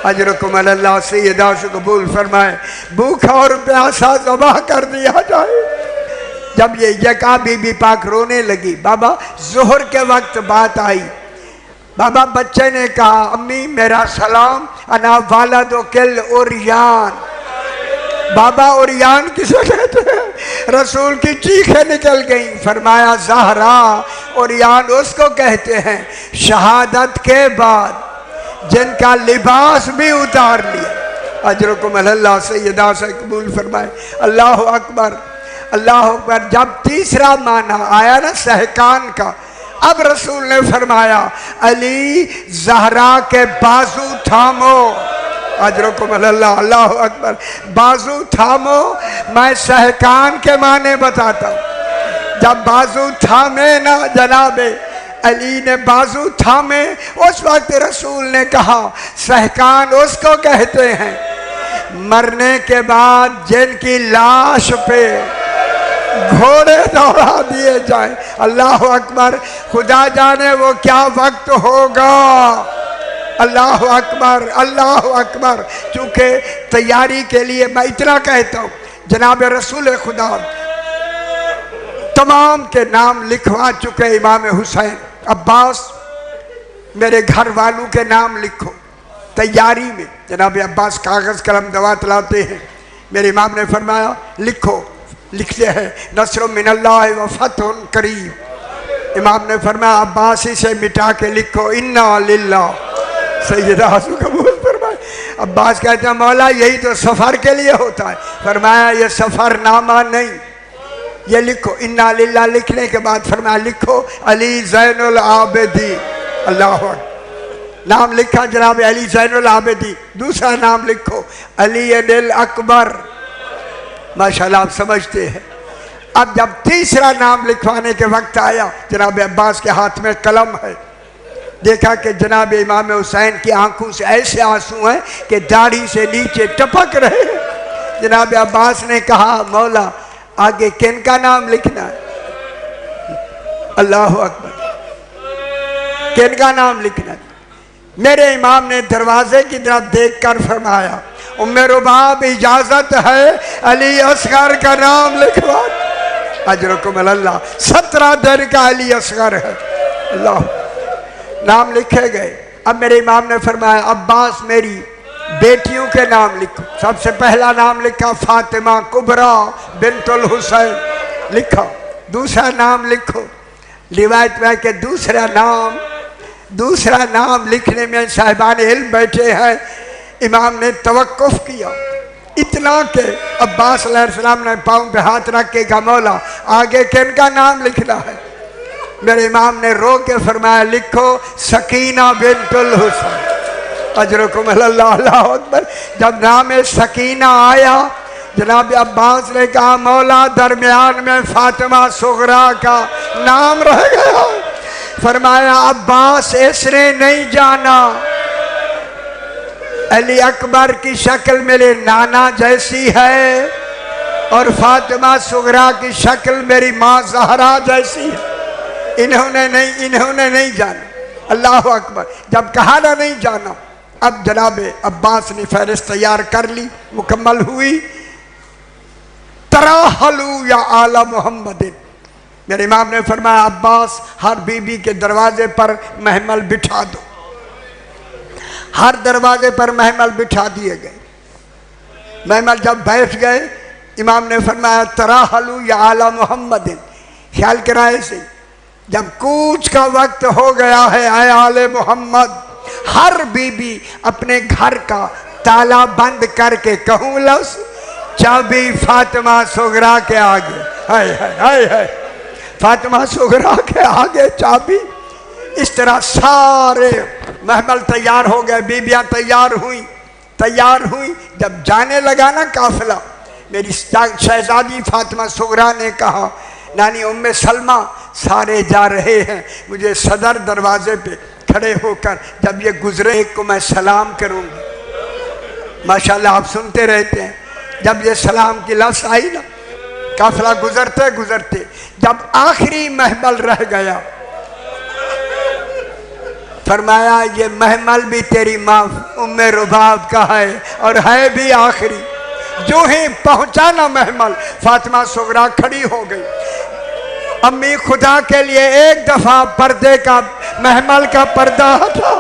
اجرکم اللہ سیدہ سے قبول فرمائے، بھوکا اور پیاسا ذبح کر دیا جائے۔ جب یہ کہا بی بی پاک رونے لگی۔ بابا ظہر کے وقت بات آئی، بابا بچے نے کہا امی میرا سلام، انا والدک العریان۔ بابا عریان کسے کہتے ہیں؟ رسول کی چیخیں نکل گئیں۔ فرمایا زہرا عریان اس کو کہتے ہیں شہادت کے بعد جن کا لباس بھی اتار لیا۔ اجرکم اللہ سیدہ سے قبول فرمائے۔ اللہ اکبر اللہ اکبر۔ جب تیسرا معنی آیا نا سحکان کا، اب رسول نے فرمایا علی زہرا کے بازو تھامو۔ اجرکم اللہ اللہ اکبر۔ بازو تھامو، میں سحکان کے معنی بتاتا ہوں۔ جب بازو تھامے نا جناب علی نے بازو تھامے، اس وقت رسول نے کہا سحکان اس کو کہتے ہیں مرنے کے بعد جن کی لاش پہ گھوڑے دوڑا دیے جائیں۔ اللہ اکبر۔ خدا جانے وہ کیا وقت ہوگا۔ اللہ اکبر اللہ اکبر۔ چونکہ تیاری کے لیے میں اتنا کہتا ہوں، جناب رسول خدا تمام کے نام لکھوا چکے، امام حسین عباس، میرے گھر والوں کے نام لکھو۔ تیاری میں جناب عباس کاغذ قلم دوات لاتے ہیں، میرے امام نے فرمایا لکھو، لکھتے ہیں نصر من اللہ و فتح قریب۔ امام نے فرمایا عباس سے مٹا کے لکھو انا للہ۔ سیدہ حسن قبول فرمائے۔ عباس کہتے ہیں مولا یہی تو سفر کے لیے ہوتا ہے۔ فرمایا یہ سفر نامہ نہیں، یہ لکھو انا للہ۔ لکھنے کے بعد فرمایا لکھو علی زین العابدین۔ اللہ اکبر۔ نام لکھا جناب علی زین العابدین۔ دوسرا نام لکھو علی الاکبر۔ ماشاءاللہ آپ سمجھتے ہیں۔ اب جب تیسرا نام لکھوانے کے وقت آیا، جناب عباس کے ہاتھ میں قلم ہے، دیکھا کہ جناب امام حسین کی آنکھوں سے ایسے آنسو ہیں کہ داڑھی سے نیچے ٹپک رہے ہیں۔ جناب عباس نے کہا مولا آگے کن کا نام لکھنا ہے؟ اللہ اکبر۔ کن کا نام لکھنا ہے؟ میرے امام نے دروازے کی طرف دیکھ کر فرمایا ام رباب اجازت ہے علی اصغر کا نام لکھوا۔ اجرکم اللہ۔ 17 دن کا علی اصغر ہے۔ اللہ، نام لکھے گئے۔ اب میرے امام نے فرمایا عباس میری بیٹیوں کے نام لکھو۔ سب سے پہلا نام لکھا فاطمہ کبریٰ بنت الحسین، لکھا۔ دوسرا نام لکھو، روایت میں کہ دوسرا نام لکھنے میں صاحبان علم بیٹھے ہیں، امام نے توقف کیا اتنا کہ عباس علیہ السلام نے پاؤں پہ ہاتھ رکھ کے کہا مولا آگے کن کا نام لکھنا ہے؟ میرے امام نے رو کے فرمایا لکھو سکینہ بنت الحسین اجرکم اللہ اللہ اکبر۔ جب نام سکینہ آیا جناب عباس نے کہا مولا درمیان میں فاطمہ صغریٰ کا نام رہ گیا۔ فرمایا عباس اس نے نہیں جانا علی اکبر کی شکل میرے نانا جیسی ہے اور فاطمہ صغریٰ کی شکل میری ماں زہرا جیسی ہے، انہوں نے نہیں جانا۔ اللہ اکبر۔ جب کہا نہ نہیں جانا، اب جناب عباس نے فہرست تیار کر لی، مکمل ہوئی۔ تراحلوا یا آل محمد، میرے امام نے فرمایا عباس ہر بی بی کے دروازے پر محمل بٹھا دو۔ ہر دروازے پر محمل بٹھا دیے گئے۔ محمل جب بیٹھ گئے امام نے فرمایا تراحلوا یا آل محمد، خیال کرائے سے جب کوچ کا وقت ہو گیا ہے اے آل محمد، ہر بی بی اپنے گھر کا تالا بند کر کے کہوں لفظ چابی فاطمہ صغریٰ کے آگے، ہائے ہائے ہائے ہائے، فاطمہ صغریٰ کے آگے چابی۔ اس طرح سارے محمل تیار ہو گئے، بیبیاں تیار ہوئیں۔ جب جانے لگا نا قافلہ، میری شہزادی فاطمہ صغریٰ نے کہا نانی ام سلمہ سارے جا رہے ہیں، مجھے صدر دروازے پہ کھڑے ہو کر جب یہ گزرے ایک کو میں سلام کروں گی۔ ماشاءاللہ آپ سنتے رہتے ہیں، جب یہ سلام کی لفظ آئی نا، قافلہ گزرتے جب آخری محمل رہ گیا، فرمایا یہ محمل بھی تیری ماں ام رباب کا ہے اور ہے بھی آخری۔ جو ہی پہنچا نا محمل، فاطمہ صغریٰ کھڑی ہو گئی۔ امی خدا کے لیے ایک دفعہ پردے کا محمل کا پردہ ہٹا،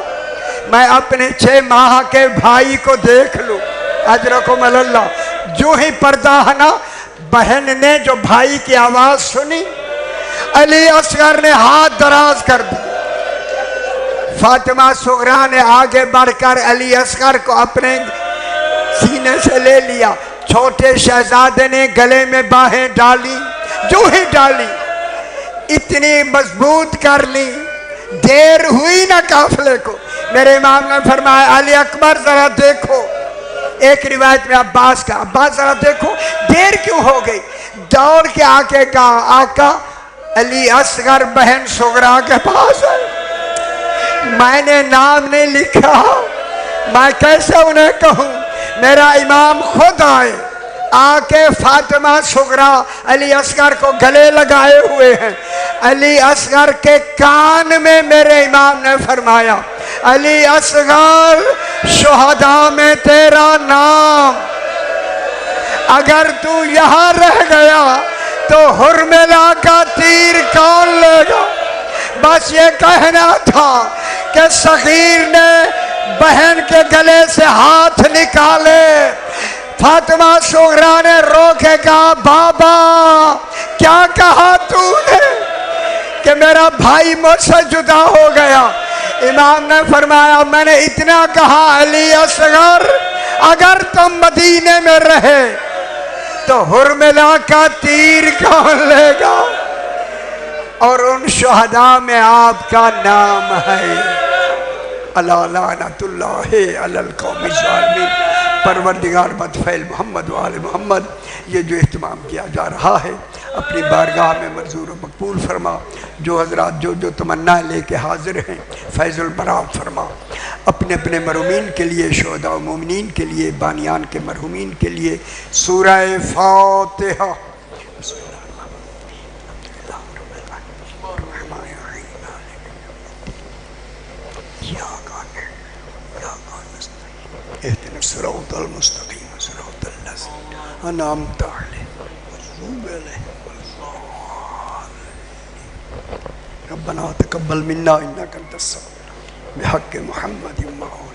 میں اپنے 6 ماہ کے بھائی کو دیکھ لوں، اجرکم اللہ۔ جو ہی پردہ ہنا، بہن نے جو بھائی کی آواز سنی، علی اصغر نے ہاتھ دراز کر دی۔ فاطمہ صغریٰ نے آگے بڑھ کر علی اصغر کو اپنے سینے سے لے لیا، چھوٹے شہزادے نے گلے میں باہیں ڈالی، جو ہی ڈالی اتنی مضبوط کر لی، دیر ہوئی نہ قافلے کو۔ میرے امام نے فرمایا علی اکبر ذرا دیکھو، ایک روایت میں عباس کا، عباس ذرا دیکھو دیر کیوں ہو گئی؟ دوڑ کے آکے کہا آقا علی اصغر بہن صغریٰ کے پاس ہے، میں نے نام نہیں لکھا، میں کیسے انہیں کہوں؟ میرا امام خود آئے، آکے فاطمہ صغریٰ علی اصغر کو گلے لگائے ہوئے ہیں۔ علی اصغر کے کان میں میرے امام نے فرمایا علی اصغر شہداء میں تیرا نام، اگر تو یہاں رہ گیا تو حرملہ کا تیر کون لے گا؟ بس یہ کہنا تھا کہ صغیر نے بہن کے گلے سے ہاتھ نکالے۔ فاطمہ صغریٰ نے رو کے کہا بابا کیا کہا تو نے کہ میرا بھائی مجھ سے جدا ہو گیا؟ امام نے فرمایا میں نے اتنا کہا علی اصغر اگر تم مدینے میں رہے تو حرملہ کا تیر کون لے گا؟ اور ان شہداء میں آپ کا نام ہے۔ اللہ لعنت اللہ علی القوم الظالمین۔ پروردگار بدفعل محمد و آل محمد، یہ جو اہتمام کیا جا رہا ہے اپنی بارگاہ میں منظور و مقبول فرما۔ جو حضرات جو تمنا لے کے حاضر ہیں فیض البرات فرما۔ اپنے اپنے مرحومین کے لیے، شہداء و مومنین کے لیے، بانیان کے مرحومین کے لیے سورہ فاتحہ۔ اهدنا الصراط المستقيم صراط الذين أنعمت عليهم غير المغضوب عليهم ربنا تقبل منا إنك أنت السميع بحق محمد ومعه